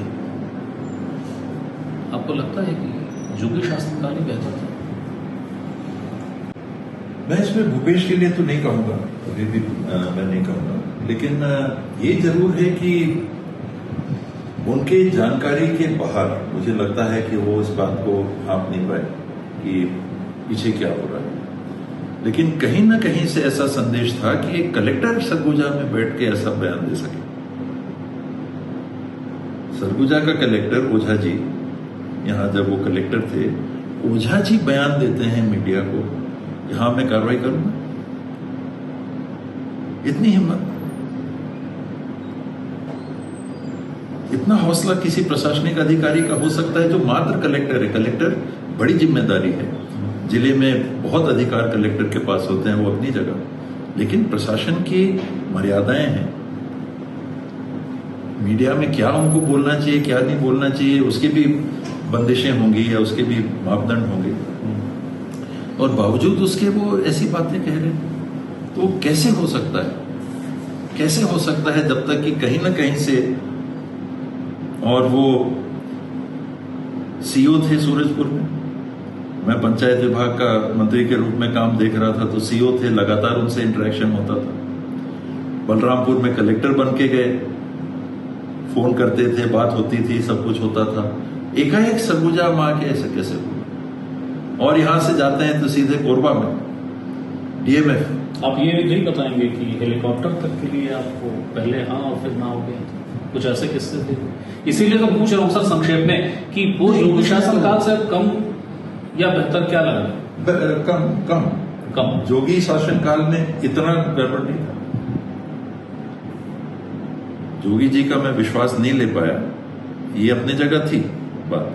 आपको लगता है कि जोगी शासनकाल ही बेहतर था? मैं इसमें भूपेश के लिए तो नहीं कहूंगा, अभी भी मैं नहीं कहूंगा, लेकिन ये जरूर है कि उनके जानकारी के बाहर मुझे लगता है कि वो इस बात को भाप नहीं पाए कि पीछे क्या हो रहा है। लेकिन कहीं ना कहीं से ऐसा संदेश था कि एक कलेक्टर सरगुजा में बैठ के ऐसा बयान दे सके। सरगुजा का कलेक्टर ओझा जी, यहां जब वो कलेक्टर थे, ओझा जी बयान देते हैं मीडिया को, यहां मैं कार्रवाई करूंगा। इतनी हिम्मत, इतना हौसला किसी प्रशासनिक अधिकारी का हो सकता है जो मात्र कलेक्टर है। कलेक्टर बड़ी जिम्मेदारी है, जिले में बहुत अधिकार कलेक्टर के पास होते हैं, वो अपनी जगह, लेकिन प्रशासन की मर्यादाएं हैं। मीडिया में क्या उनको बोलना चाहिए, क्या नहीं बोलना चाहिए, उसकी भी बंदिशें होंगी या उसके भी मापदंड होंगे, और बावजूद उसके वो ऐसी बातें कह रहे हैं। तो कैसे हो सकता है, कैसे हो सकता है, जब तक कि कहीं ना कहीं से, और वो सीओ थे सूरजपुर में, मैं पंचायत विभाग का मंत्री के रूप में काम देख रहा था, तो सीओ थे, लगातार उनसे इंटरेक्शन होता था। बलरामपुर में कलेक्टर बन के गए, फोन करते थे, बात होती थी, सब कुछ होता था। एकाएक सरगुजा में आके ऐसे कैसे हुआ? और यहां से जाते हैं तो सीधे कोरबा में डीएमएफ। आप ये नहीं बताएंगे कि हेलीकॉप्टर तक के लिए आपको पहले हाँ और फिर ना हो गया, कुछ ऐसे किस्से थे? इसीलिए तो पूछ रहा हूं सर संक्षेप में कि वो जोगी शासनकाल से कम या बेहतर क्या लगा? कम कम कम। जोगी शासनकाल में इतना गड़बड़ नहीं था। जोगी जी का मैं विश्वास नहीं ले पाया, ये अपनी जगह थी बात।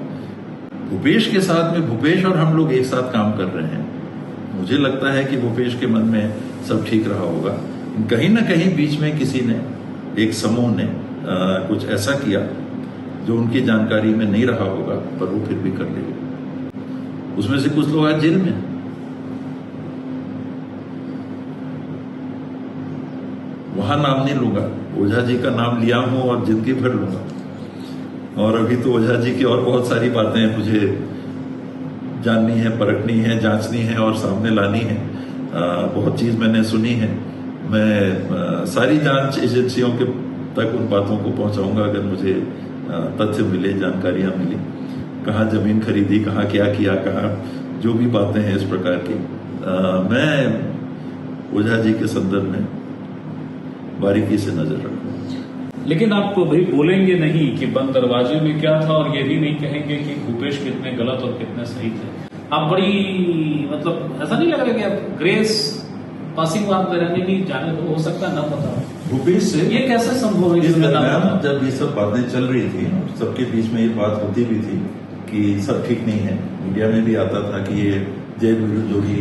भूपेश के साथ में, भूपेश और हम लोग एक साथ काम कर रहे हैं, मुझे लगता है कि भूपेश के मन में सब ठीक रहा होगा। कहीं ना कहीं बीच में किसी ने, एक समूह ने कुछ ऐसा किया जो उनकी जानकारी में नहीं रहा होगा, पर वो फिर भी कर लेगा। उसमें से कुछ लोग आज जेल में, वहां नाम नहीं लूंगा, ओझा जी का नाम लिया हूं और जिंदगी भर लूंगा। और अभी तो ओझा जी की और बहुत सारी बातें मुझे जाननी है, परखनी है, जांचनी है और सामने लानी है। बहुत चीज मैंने सुनी है, मैं सारी जांच एजेंसियों के तक उन बातों को पहुंचाऊंगा अगर मुझे तथ्य मिले, जानकारियां मिली, कहाँ जमीन खरीदी, कहाँ क्या किया, कहाँ जो भी बातें हैं इस प्रकार की। मैं ओझा जी के संदर्भ में बारीकी से नजर रखूंगा। लेकिन आप भाई बोलेंगे नहीं कि बंद दरवाजे में क्या था, और ये भी नहीं कहेंगे कि भूपेश कितने गलत और कितने सही थे। आप बड़ी, मतलब ऐसा नहीं लग रहा कि आप ग्रेस पासिंग बात में रहने नहीं, जाने तो हो सकता है ना पता हो। भूपेश से ये कैसे संभव है? इस दरमियान जब ये सब बातें चल रही थी, सबके बीच में ये बात होती भी थी कि सब ठीक नहीं है, मीडिया में भी आता था कि ये जय वीरू जोड़ी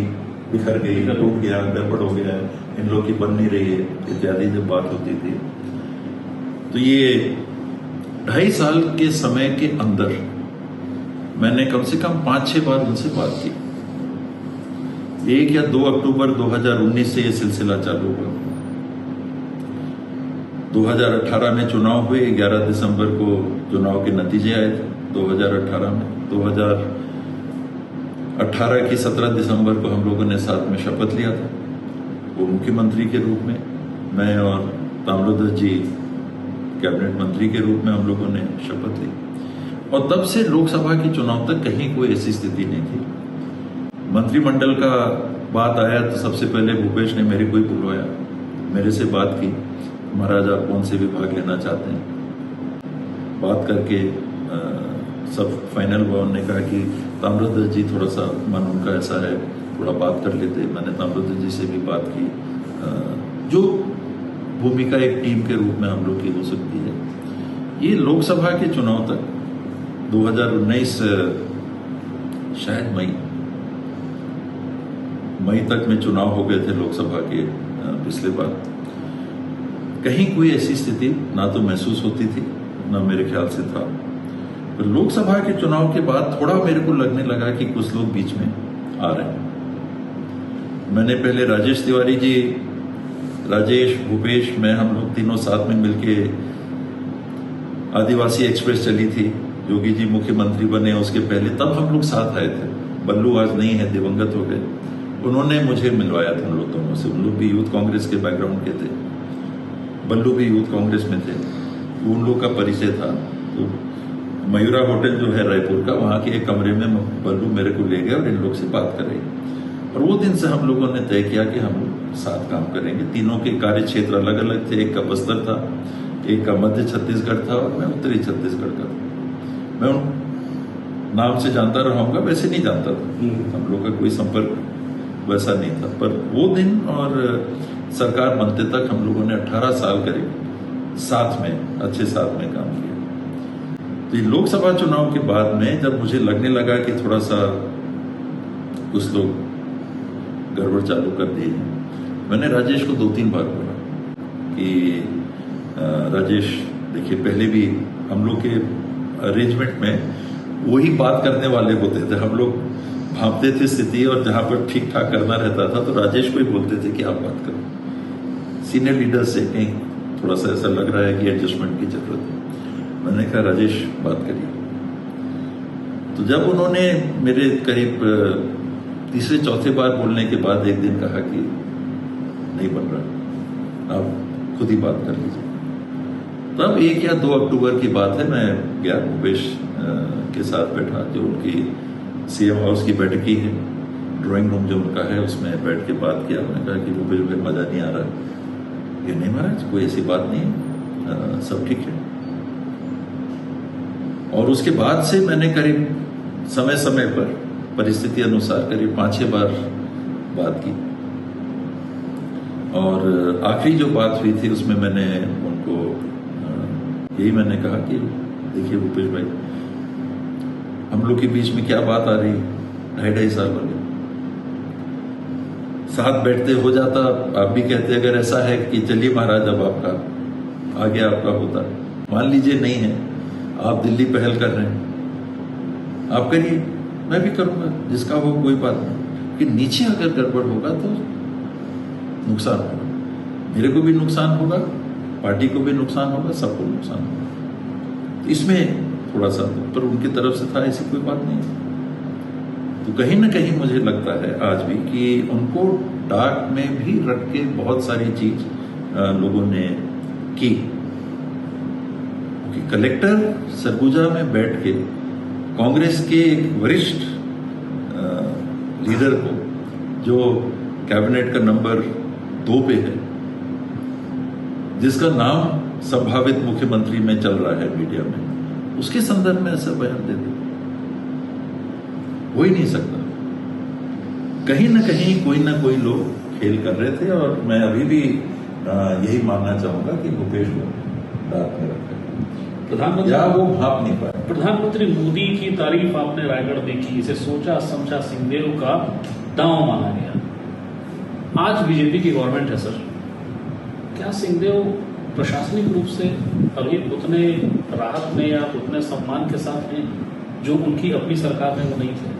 बिखर गई, टूट गया, गड़बड़ हो गया, इन लोग की बन नहीं रही है इत्यादि जब बात होती थी, तो ये 2.5 साल के समय के अंदर मैंने कम से कम 5-6 बार उनसे बात की। 1 या 2 अक्टूबर 2019 से ये सिलसिला चालू हुआ। 2018 में चुनाव हुए, 11 दिसंबर को चुनाव के नतीजे आए थे 2018 में। 2018 की 17 दिसंबर को हम लोगों ने साथ में शपथ लिया था, वो मुख्यमंत्री के रूप में, मैं और ताम्रध्वज जी कैबिनेट मंत्री के रूप में हम लोगों ने शपथ ली। और तब से लोकसभा के चुनाव तक कहीं कोई ऐसी स्थिति नहीं थी। मंत्रिमंडल का बात आया तो सबसे पहले भूपेश ने मेरे को ही बुलवाया, मेरे से बात की, महाराज आप कौन से विभाग लेना चाहते हैं। बात करके सब फाइनल हुआ। उन्होंने कहा कि ताम्रध्वज जी थोड़ा सा मन उनका ऐसा है, थोड़ा बात कर लेते। मैंने ताम्रध्वज जी से भी बात की, जो भूमिका एक टीम के रूप में हम लोग की हो सकती है। ये लोकसभा के चुनाव तक 2019 शायद मई तक में चुनाव हो गए थे लोकसभा के पिछले बार। कहीं कोई ऐसी स्थिति ना तो महसूस होती थी, ना मेरे ख्याल से था। पर लोकसभा के चुनाव के बाद थोड़ा मेरे को लगने लगा कि कुछ लोग बीच में आ रहे हैं। मैंने पहले राजेश तिवारी जी, राजेश, भूपेश, मैं, हम लोग तीनों साथ में मिलके आदिवासी एक्सप्रेस चली थी। योगी जी मुख्यमंत्री बने उसके पहले, तब हम लोग साथ आए थे। बल्लू आज नहीं है, दिवंगत हो गए। उन्होंने मुझे मिलवाया था उन लोग दोनों से। उन लोग भी यूथ कांग्रेस के बैकग्राउंड के थे, बल्लू भी यूथ कांग्रेस में थे, उन लोग का परिचय था। तो मयूरा होटल जो है रायपुर का, वहां के एक कमरे में बल्लू मेरे को ले गए और इन लोग से बात कराई। और वो दिन से हम लोगों ने तय किया कि हम लोग साथ काम करेंगे। तीनों के कार्य क्षेत्र अलग अलग थे। एक का बस्तर था, एक का मध्य छत्तीसगढ़ था और मैं उत्तरी छत्तीसगढ़ का था। मैं उन नाम से जानता रहा हूँगा, वैसे नहीं जानता था। हम लोग का कोई संपर्क वैसा नहीं था। पर वो दिन और सरकार बनते तक हम लोगों ने 18 साल करीब साथ में, अच्छे साथ में काम किया। तो ये लोकसभा चुनाव के बाद में जब मुझे लगने लगा कि थोड़ा सा कुछ लोग गड़बड़ चालू कर दिए, मैंने राजेश को 2-3 बार बोला कि राजेश देखिए, पहले भी हम लोग के अरेंजमेंट में वही बात करने वाले होते थे। हम लोग भांपते थे स्थिति और जहां पर ठीक ठाक करना रहता था तो राजेश को ही बोलते थे कि आप बात करो। सीनियर लीडर से कहीं थोड़ा सा ऐसा लग रहा है कि एडजस्टमेंट की जरूरत है। मैंने कहा राजेश बात करिए। तो जब उन्होंने मेरे करीब तीसरे चौथे बार बोलने के बाद एक दिन कहा कि नहीं बन रहा, आप खुद ही बात कर लीजिए। तब 1 या 2 अक्टूबर की बात है, मैं गया भूपेश के साथ बैठा, जो उनकी सीएम हाउस की बैठक की है, ड्राइंग रूम जो उनका है उसमें बैठ के बात किया। मैंने कहा कि भूपेश भाई मजा नहीं आ रहा। ये नहीं महाराज, कोई ऐसी बात नहीं है, सब ठीक है। और उसके बाद से मैंने करीब समय समय पर परिस्थिति अनुसार करीब 5-6 बार बात की। और आखिरी जो बात हुई थी उसमें मैंने उनको यही मैंने कहा कि देखिए भूपेश भाई, हम लोग के बीच में क्या बात आ रही, 2.5 साल हो गए साथ बैठते, हो जाता। आप भी कहते अगर ऐसा है कि चलिए महाराज अब आपका आगे आपका होता, मान लीजिए नहीं है, आप दिल्ली पहल कर रहे हैं, आप करिए, मैं भी करूंगा, जिसका हो कोई बात नहीं। कि नीचे अगर गड़बड़ होगा तो नुकसान होगा, मेरे को भी नुकसान होगा, पार्टी को भी नुकसान होगा, सबको नुकसान होगा। इसमें थोड़ा सा, पर उनकी तरफ से था, ऐसी कोई बात नहीं। तो कहीं ना कहीं मुझे लगता है आज भी कि उनको डाक में भी रख के बहुत सारी चीज लोगों ने की। कि कलेक्टर सरगुजा में बैठ के कांग्रेस के एक वरिष्ठ लीडर को, जो कैबिनेट का नंबर 2 पे है, जिसका नाम संभावित मुख्यमंत्री में चल रहा है मीडिया में, उसके संदर्भ में ऐसा बयान दे दे, हो ही नहीं सकता। कहीं ना कहीं कोई ना कोई लोग खेल कर रहे थे। और मैं अभी भी यही मानना चाहूंगा कि भूपेश को रात में रखा प्रधानमंत्री या वो भाप नहीं पाए। प्रधानमंत्री मोदी की तारीफ आपने रायगढ़ में की, इसे सोचा समझा सिंहदेव का दांव माना गया। आज बीजेपी की गवर्नमेंट है सर, क्या सिंहदेव प्रशासनिक रूप से अभी उतने राहत में या उतने सम्मान के साथ हैं जो उनकी अपनी सरकार में वो नहीं थे?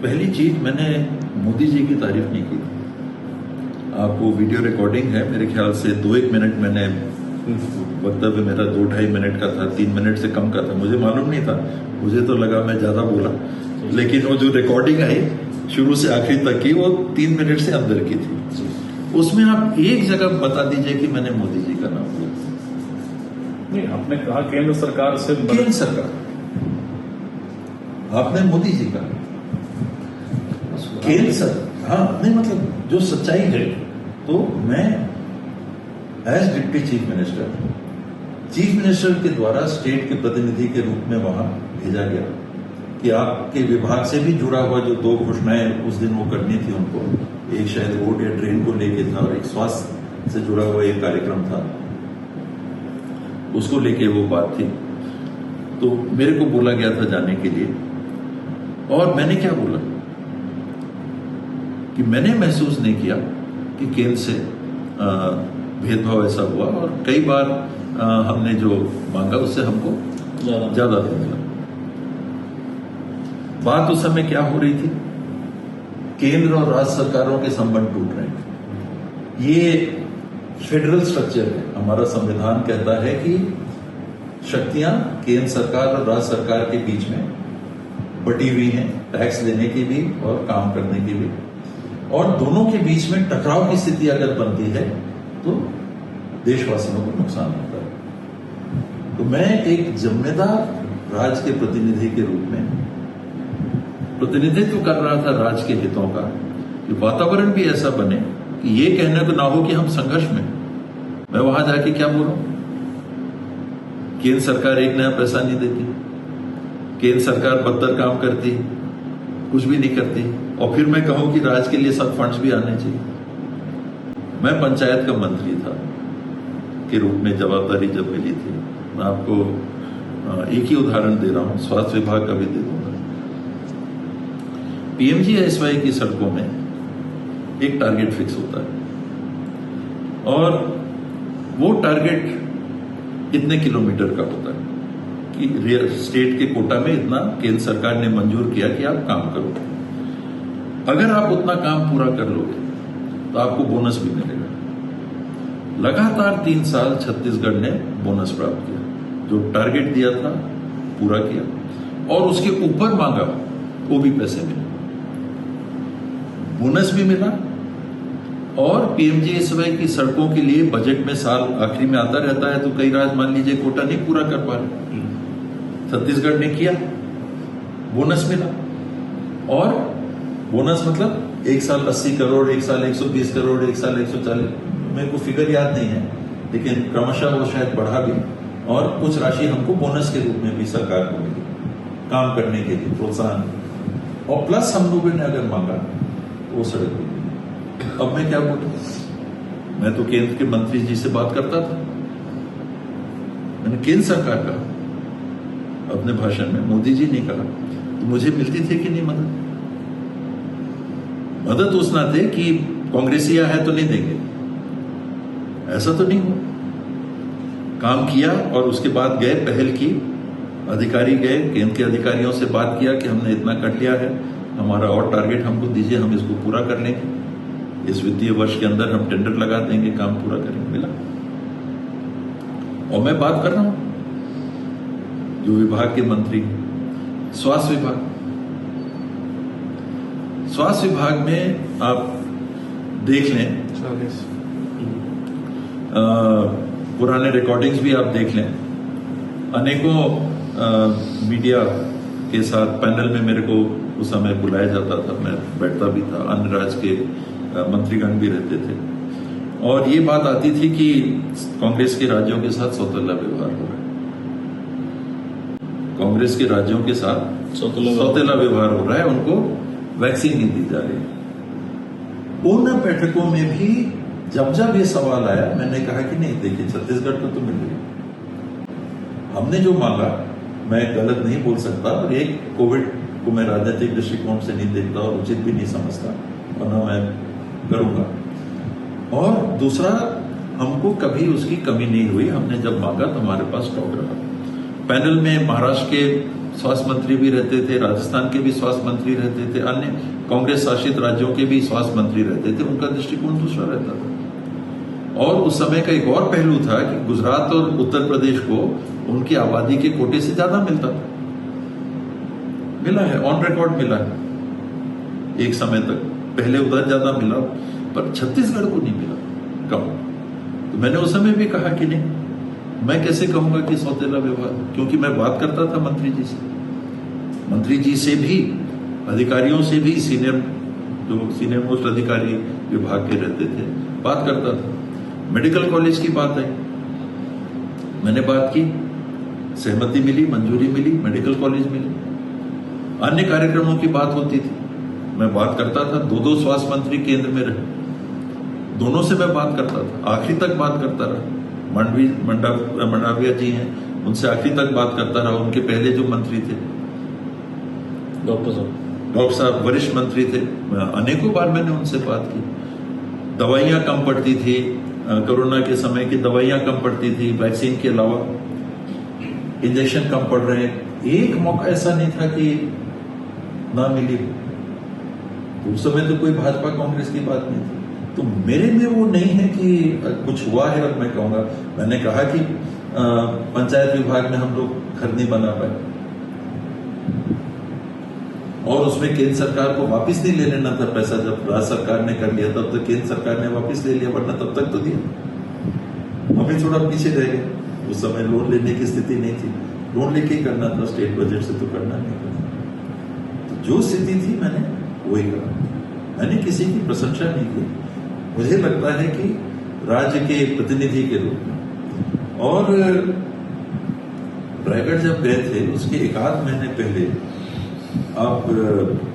पहली चीज, मैंने मोदी जी की तारीफ नहीं की। आपको वीडियो रिकॉर्डिंग है, मेरे ख्याल से 2-1 मिनट मैंने वक्तव्य मेरा 2-2.5 मिनट का था, 3 मिनट से कम का था। मुझे मालूम नहीं था, मुझे तो लगा मैं ज्यादा बोला, लेकिन वो जो रिकॉर्डिंग आई शुरू से आखिरी तक की, वो 3 मिनट से अंदर की थी। उसमें आप एक जगह बता दीजिए कि मैंने मोदी जी का नाम लिया। नहीं, आपने कहा केंद्र सरकार से केंद्र सरकार, आपने मोदी जी का केंद्र सरकार, हाँ नहीं, मतलब जो सच्चाई है, तो मैं एज डिप्टी चीफ मिनिस्टर के द्वारा स्टेट के प्रतिनिधि के रूप में वहां भेजा गया कि आपके विभाग से भी जुड़ा हुआ जो 2 घोषणाएं उस दिन वो करनी थी उनको, एक शायद रोड या ट्रेन को लेके था और एक स्वास्थ्य से जुड़ा हुआ एक कार्यक्रम था, उसको लेके वो बात थी। तो मेरे को बोला गया था जाने के लिए, और मैंने क्या बोला कि मैंने महसूस नहीं किया कि केंद्र से भेदभाव ऐसा हुआ, और कई बार हमने जो मांगा उससे हमको ज्यादा मिला। बात उस समय क्या हो रही थी, केंद्र और राज्य सरकारों के संबंध टूट रहे हैं। ये फेडरल स्ट्रक्चर है, हमारा संविधान कहता है कि शक्तियां केंद्र सरकार और राज्य सरकार के बीच में बटी हुई हैं, टैक्स देने की भी और काम करने की भी, और दोनों के बीच में टकराव की स्थिति अगर बनती है तो देशवासियों को नुकसान होता है। तो मैं एक जिम्मेदार राज्य के प्रतिनिधि के रूप में प्रतिनिधित्व कर रहा था राज्य के हितों का, कि वातावरण भी ऐसा बने कि ये कहने को ना हो कि हम संघर्ष में। मैं वहां जाके क्या बोलूं, केंद्र सरकार 1 नया पैसा नहीं देती, केंद्र सरकार बदतर काम करती, कुछ भी नहीं करती, और फिर मैं कहूं कि राज्य के लिए सब फंड्स भी आने चाहिए। मैं पंचायत का मंत्री था के रूप में जवाबदारी जब मिली थी, मैं आपको एक ही उदाहरण दे रहा हूं, स्वास्थ्य विभाग का भी दे दूंगा। PMGSY की सड़कों में एक टारगेट फिक्स होता है, और वो टारगेट इतने किलोमीटर का होता है कि स्टेट के कोटा में इतना केंद्र सरकार ने मंजूर किया कि आप काम करो। अगर आप उतना काम पूरा कर लोगे तो आपको बोनस भी मिलेगा। लगातार 3 साल छत्तीसगढ़ ने बोनस प्राप्त किया, जो टारगेट दिया था पूरा किया, और उसके ऊपर मांगा वो भी पैसे मिले, बोनस भी मिला। और PMGSY की सड़कों के लिए बजट में साल आखिरी में आता रहता है, तो कई राज्य मान लीजिए कोटा नहीं पूरा कर पा रहे, छत्तीसगढ़ ने किया, बोनस मिला। और बोनस मतलब एक साल 80 करोड़, एक साल 120 करोड़, एक साल 140, मेरे को फिगर याद नहीं है, लेकिन क्रमशः वो शायद बढ़ा भी, और कुछ राशि हमको बोनस के रूप में भी सरकार को मिली काम करने के लिए, प्रोत्साहन। और प्लस हम लोगों ने अगर मांगा तो वो सड़क भी मिली। अब मैं क्या बोलूं, मैं तो केंद्र के मंत्री जी से बात करता था, मैंने केंद्र सरकार का अपने भाषण में, मोदी जी ने कहा, तो मुझे मिलती थी कि नहीं मदद? मदद उस ना थे कि कांग्रेसिया है तो नहीं देंगे, ऐसा तो नहीं हुआ। काम किया और उसके बाद गए, पहल की, अधिकारी गए, केंद्र के अधिकारियों से बात किया कि हमने इतना कर लिया है, हमारा और टारगेट हमको दीजिए, हम इसको पूरा कर लेंगे, इस वित्तीय वर्ष के अंदर हम टेंडर लगा देंगे, काम पूरा करेंगे। मिला। और मैं बात कर रहा हूं जो विभाग के मंत्री, स्वास्थ्य विभाग में आप देख लें, पुराने रिकॉर्डिंग्स भी आप देख लें, अनेकों मीडिया के साथ पैनल में मेरे को उस समय बुलाया जाता था, मैं बैठता भी था, अन्य राज्य के मंत्रीगण भी रहते थे, और ये बात आती थी कि कांग्रेस के राज्यों के साथ सौतेला व्यवहार हो रहा है, कांग्रेस के राज्यों के साथ सौतेला व्यवहार हो रहा है, उनको वैक्सीन नहीं दी जा रही। उन बैठकों में भी जब ये सवाल आया मैंने कहा कि नहीं, देखिए छत्तीसगढ़ को तो मिल रही, हमने जो मांगा, मैं गलत नहीं बोल सकता, और एक कोविड को मैं राजनीतिक दृष्टिकोण से नहीं देखता और उचित भी नहीं समझता, और ना मैं करूंगा। और दूसरा, हमको कभी उसकी कमी नहीं हुई, हमने जब मांगा तो हमारे पास स्टॉक रहा। पैनल में महाराष्ट्र के स्वास्थ्य मंत्री भी रहते थे, राजस्थान के भी स्वास्थ्य मंत्री रहते थे, अन्य कांग्रेस शासित राज्यों के भी स्वास्थ्य मंत्री रहते थे, उनका दृष्टिकोण दूसरा रहता था। और उस समय का एक और पहलू था कि गुजरात और उत्तर प्रदेश को उनकी आबादी के कोटे से ज्यादा मिलता था, मिला है, ऑन रिकॉर्ड मिला है, एक समय तक पहले उधर ज्यादा मिला, पर छत्तीसगढ़ को नहीं मिला, कम। तो मैंने उस समय भी कहा कि नहीं, मैं कैसे कहूंगा कि सौतेला विभाग, क्योंकि मैं बात करता था मंत्री जी से भी, अधिकारियों से भी, सीनियर मोस्ट अधिकारी विभाग के रहते थे, बात करता था। मेडिकल कॉलेज की बात आई, मैंने बात की, सहमति मिली, मंजूरी मिली, मेडिकल कॉलेज मिली। अन्य कार्यक्रमों की बात होती थी, मैं बात करता था, दो स्वास्थ्य मंत्री केंद्र में रहे, दोनों से मैं बात करता था, आखिरी तक बात करता रहा। मंडाविया जी हैं, उनसे आखिरी तक बात करता रहा। उनके पहले जो मंत्री थे डॉक्टर साहब वरिष्ठ मंत्री थे, अनेकों बार मैंने उनसे बात की। दवाइयां कम पड़ती थी, कोरोना के समय की दवाइयां कम पड़ती थी, वैक्सीन के अलावा इंजेक्शन कम पड़ रहे हैं। एक मौका ऐसा नहीं था कि ना मिली। उस समय तो कोई भाजपा कांग्रेस की बात नहीं थी। तो मेरे में वो नहीं है कि कुछ हुआ है और मैं कहूंगा, मैंने कहा कि पंचायत विभाग में हम लोग घर नहीं बना पाए, और उसमें केंद्र सरकार को वापस नहीं ले लेना था पैसा। जब राज्य सरकार ने कर लिया तब तो केंद्र सरकार ने वापस ले लिया, वरना तब तक तो दिया। अभी थोड़ा पीछे रह गए, उस समय लोन लेने की स्थिति नहीं थी, लोन लेके ही करना था, स्टेट बजट से तो करना नहीं था। तो जो स्थिति थी मैंने वही करा, मैंने किसी की प्रशंसा नहीं की। मुझे लगता है कि राज्य के प्रतिनिधि के रूप में, और रायगढ़ जब गए थे उसके एक आध महीने पहले आप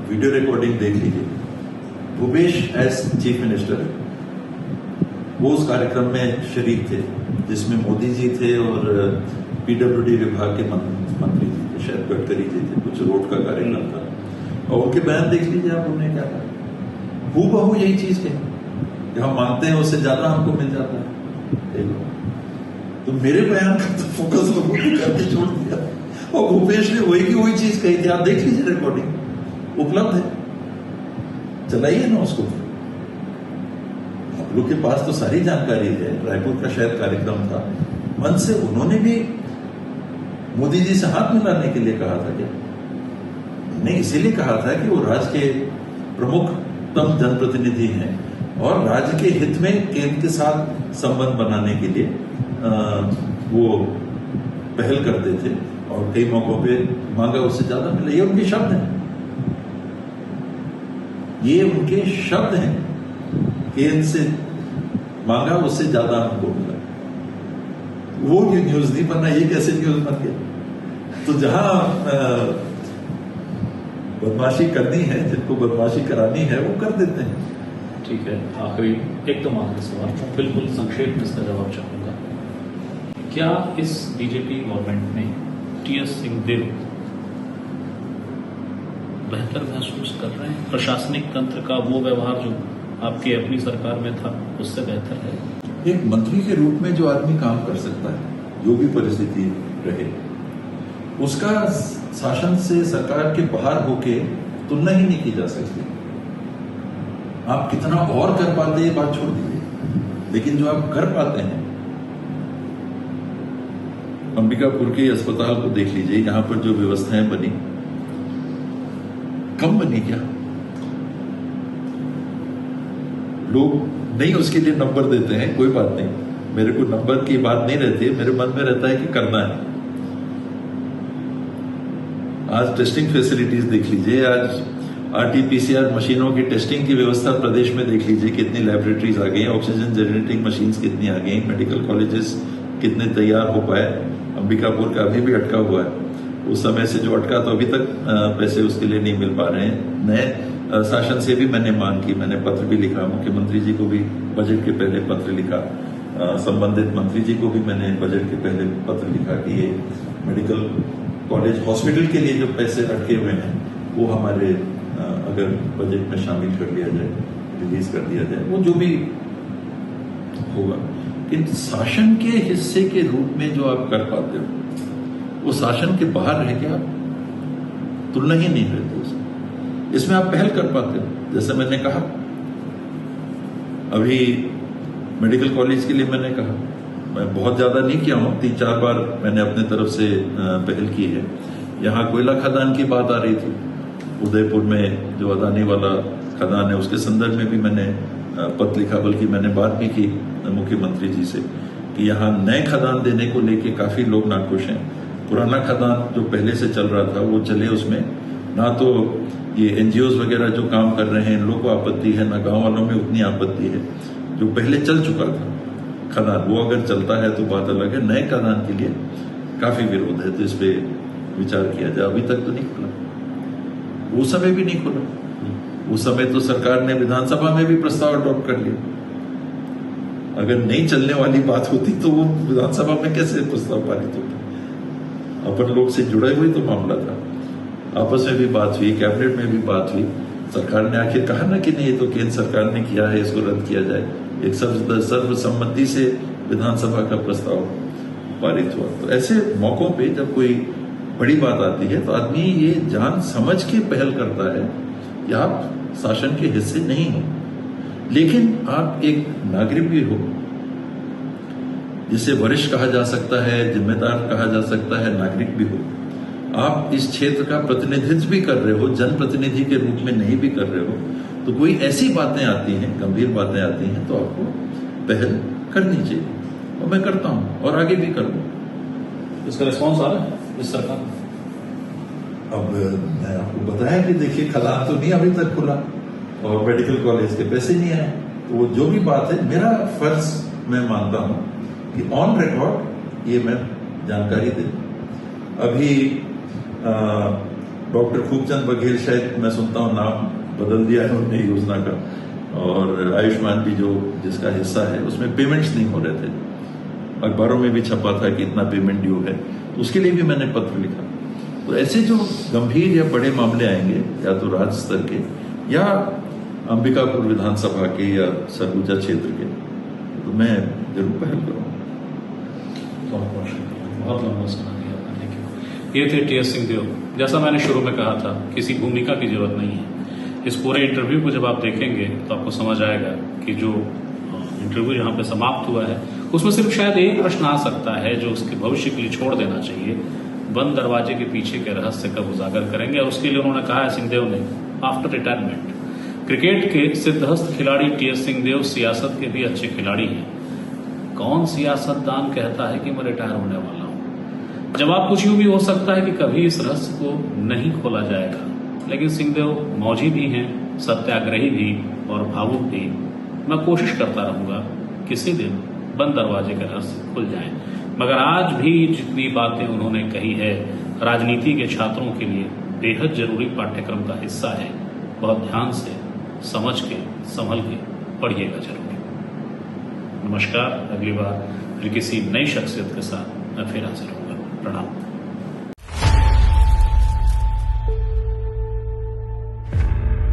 वीडियो रिकॉर्डिंग देख लीजिए, भूपेश एज चीफ मिनिस्टर वो उस कार्यक्रम में शरीक थे, जिसमें मोदी जी थे और पीडब्ल्यूडी विभाग के मंत्री जी थे, शायद गडकरी जी थे, कुछ रोड का कार्यक्रम था। और उनके बयान देख लीजिए आप, उन्होंने क्या कहा, हूबहू यही चीज कही कि हम मानते हैं उससे ज्यादा हमको मिल जाता है। तो मेरे बयान का तो फोकस लोगों ने करके छोड़ दिया, और भूपेश ने वही की वही चीज कही थी। आप देख लीजिए, रिकॉर्डिंग उपलब्ध है, चलाइए ना उसको। आप लोग के पास तो सारी जानकारी है। रायपुर का शायद कार्यक्रम था, मन से उन्होंने भी मोदी जी से हाथ मिलाने के लिए कहा था क्या? नहीं, इसीलिए कहा था कि वो राज्य के प्रमुखतम जनप्रतिनिधि हैं और राज्य के हित में केंद्र के साथ संबंध बनाने के लिए वो पहल करते थे, और कई मौकों पे मांगा उससे ज्यादा मिला। ये उनके शब्द हैं, ये उनके शब्द हैं, केंद्र से मांगा उससे ज्यादा हमको मिला। वो न्यूज नहीं बना, ये कैसे न्यूज बन गया? तो जहां बदमाशी करनी है, जिनको बदमाशी करानी है, वो कर देते हैं। ठीक है, आखिरी सवाल, बिल्कुल संक्षेप में इसका जवाब चाहूंगा। क्या इस बीजेपी गवर्नमेंट में टीएस सिंहदेव बेहतर महसूस कर रहे हैं? प्रशासनिक तंत्र का वो व्यवहार जो आपके अपनी सरकार में था, उससे बेहतर है? एक मंत्री के रूप में जो आदमी काम कर सकता है, जो भी परिस्थिति रहे, उसका शासन से, सरकार के बाहर होके तुलना ही नहीं की जा सकती। आप कितना और कर पाते ये बात छोड़ दीजिए, लेकिन जो आप कर पाते हैं, अंबिकापुर के अस्पताल को देख लीजिए, यहां पर जो व्यवस्थाएं बनी, कम बनी क्या? लोग नहीं उसके लिए नंबर देते हैं, कोई बात नहीं, मेरे को नंबर की बात नहीं रहती है, मेरे मन में रहता है कि करना है। आज टेस्टिंग फैसिलिटीज देख लीजिए, आज आरटीपीसीआर मशीनों की टेस्टिंग की व्यवस्था प्रदेश में देख लीजिए, कितनी लैबोरेटरीज आ गई, ऑक्सीजन जनरेटिंग मशीन्स कितनी आ गई, मेडिकल कॉलेजेस कितने तैयार हो पाए। अंबिकापुर का अभी भी अटका हुआ है, उस समय से जो अटका तो अभी तक पैसे उसके लिए नहीं मिल पा रहे हैं। नए शासन से भी मैंने मांग की, मैंने पत्र भी लिखा, मुख्यमंत्री जी को भी बजट के पहले पत्र लिखा, संबंधित मंत्री जी को भी मैंने बजट के पहले पत्र लिखा कि ये मेडिकल कॉलेज हॉस्पिटल के लिए जो पैसे रखे हुए हैं वो हमारे अगर बजट में शामिल कर लिया जाए, रिलीज कर दिया जाए, वो जो भी होगा। इन शासन के हिस्से के रूप में जो आप कर पाते हो वो शासन के बाहर रह के आप तुलना ही नहीं रहती उसमें। इसमें आप पहल कर पाते हो। जैसे मैंने कहा अभी मेडिकल कॉलेज के लिए मैंने कहा, मैं बहुत ज्यादा नहीं किया हूं, 3-4 बार मैंने अपने तरफ से पहल की है। यहाँ कोयला खदान की बात आ रही थी, उदयपुर में जो अदानी वाला खदान है उसके संदर्भ में भी मैंने पत्र लिखा, बल्कि मैंने बात भी की मुख्यमंत्री जी से कि यहाँ नए खदान देने को लेके काफी लोग नाखुश हैं। पुराना खदान जो पहले से चल रहा था वो चले, उसमें ना तो ये एनजीओ वगैरह जो काम कर रहे हैं इन लोगों को आपत्ति है, ना गांव वालों में उतनी आपत्ति है। जो पहले चल चुका था खदान वो अगर चलता है तो बात अलग है, नए खदान के लिए काफी विरोध है, तो इस पे विचार किया जाए। अभी तक तो नहीं खुला, वो समय भी नहीं खुला। उस समय तो सरकार ने विधानसभा में भी प्रस्ताव अडॉप्ट कर लिया। अगर नहीं चलने वाली बात होती तो वो विधानसभा में कैसे प्रस्ताव पारित होता। अपन लोग से जुड़े हुए तो मामला था, आपस में भी बात हुई, कैबिनेट में भी बात हुई, सरकार ने आखिर कहा ना कि नहीं ये तो केंद्र सरकार ने किया है, इसको रद्द किया जाए। एक सर्वसम्मति से विधानसभा का प्रस्ताव पारित हुआ। तो ऐसे मौकों पे जब कोई बड़ी बात आती है तो आदमी ये जान समझ के पहल करता है कि आप शासन के हिस्से नहीं हो, लेकिन आप एक नागरिक भी हो, जिसे वरिष्ठ कहा जा सकता है, जिम्मेदार कहा जा सकता है, नागरिक भी हो। आप इस क्षेत्र का प्रतिनिधित्व भी कर रहे हो, जनप्रतिनिधि के रूप में नहीं भी कर रहे हो, तो कोई ऐसी बातें आती हैं, गंभीर बातें आती हैं, तो आपको पहल करनी चाहिए, और मैं करता हूं और आगे भी करूंगा। इसका रिस्पॉन्स आ रहा है इस सरकार? अब मैं आपको बताया कि देखिए खदान तो नहीं अभी तक खुला और मेडिकल कॉलेज के पैसे नहीं आए, तो वो जो भी बात है मेरा फर्ज मैं मानता हूं कि ऑन रिकॉर्ड ये मैं जानकारी दे। अभी डॉक्टर खूबचंद बघेल, शायद मैं सुनता हूं नाम बदल दिया है उन्होंने योजना का, और आयुष्मान भी जो जिसका हिस्सा है उसमें पेमेंट्स नहीं हो रहे थे, अखबारों में भी छपा था कि इतना पेमेंट ड्यू है, तो उसके लिए भी मैंने पत्र लिखा। तो ऐसे जो गंभीर या बड़े मामले आएंगे, या तो राज्य स्तर के या अंबिकापुर विधानसभा के या सरगुजा क्षेत्र के, तो मैं जरूर पहल करूंगा। बहुत लंबा सुना दिया आपने। ये थे टीएस सिंहदेव। जैसा मैंने शुरू में कहा था, किसी भूमिका की जरूरत नहीं है। इस पूरे इंटरव्यू को जब आप देखेंगे तो आपको समझ आएगा कि जो इंटरव्यू यहाँ पे समाप्त हुआ है उसमें सिर्फ शायद एक प्रश्न आ सकता है जो उसके भविष्य के लिए छोड़ देना चाहिए। बंद दरवाजे के पीछे के रहस्य कब उजागर करेंगे, और उसके लिए उन्होंने कहा है सिंहदेव ने, आफ्टर रिटायरमेंट। क्रिकेट के सिद्धहस्त खिलाड़ी टीएस सिंहदेव सियासत के भी अच्छे खिलाड़ी हैं। कौन सियासतदान कहता है कि मैं रिटायर होने वाला हूं? जवाब कुछ यूं भी हो सकता है कि कभी इस रहस्य को नहीं खोला जाएगा, लेकिन सिंहदेव मौजी भी हैं, सत्याग्रही भी और भावुक भी। मैं कोशिश करता रहूंगा किसी दिन बंद दरवाजे के रहस्य खुल जाएं। मगर आज भी जितनी बातें उन्होंने कही है राजनीति के छात्रों के लिए बेहद जरूरी पाठ्यक्रम का हिस्सा है। बहुत ध्यान से, समझ के, संभल के पढ़िएगा जरूर। नमस्कार, अगली बार फिर किसी नई शख्सियत के साथ मैं फिर हाजिर होऊंगा। प्रणाम।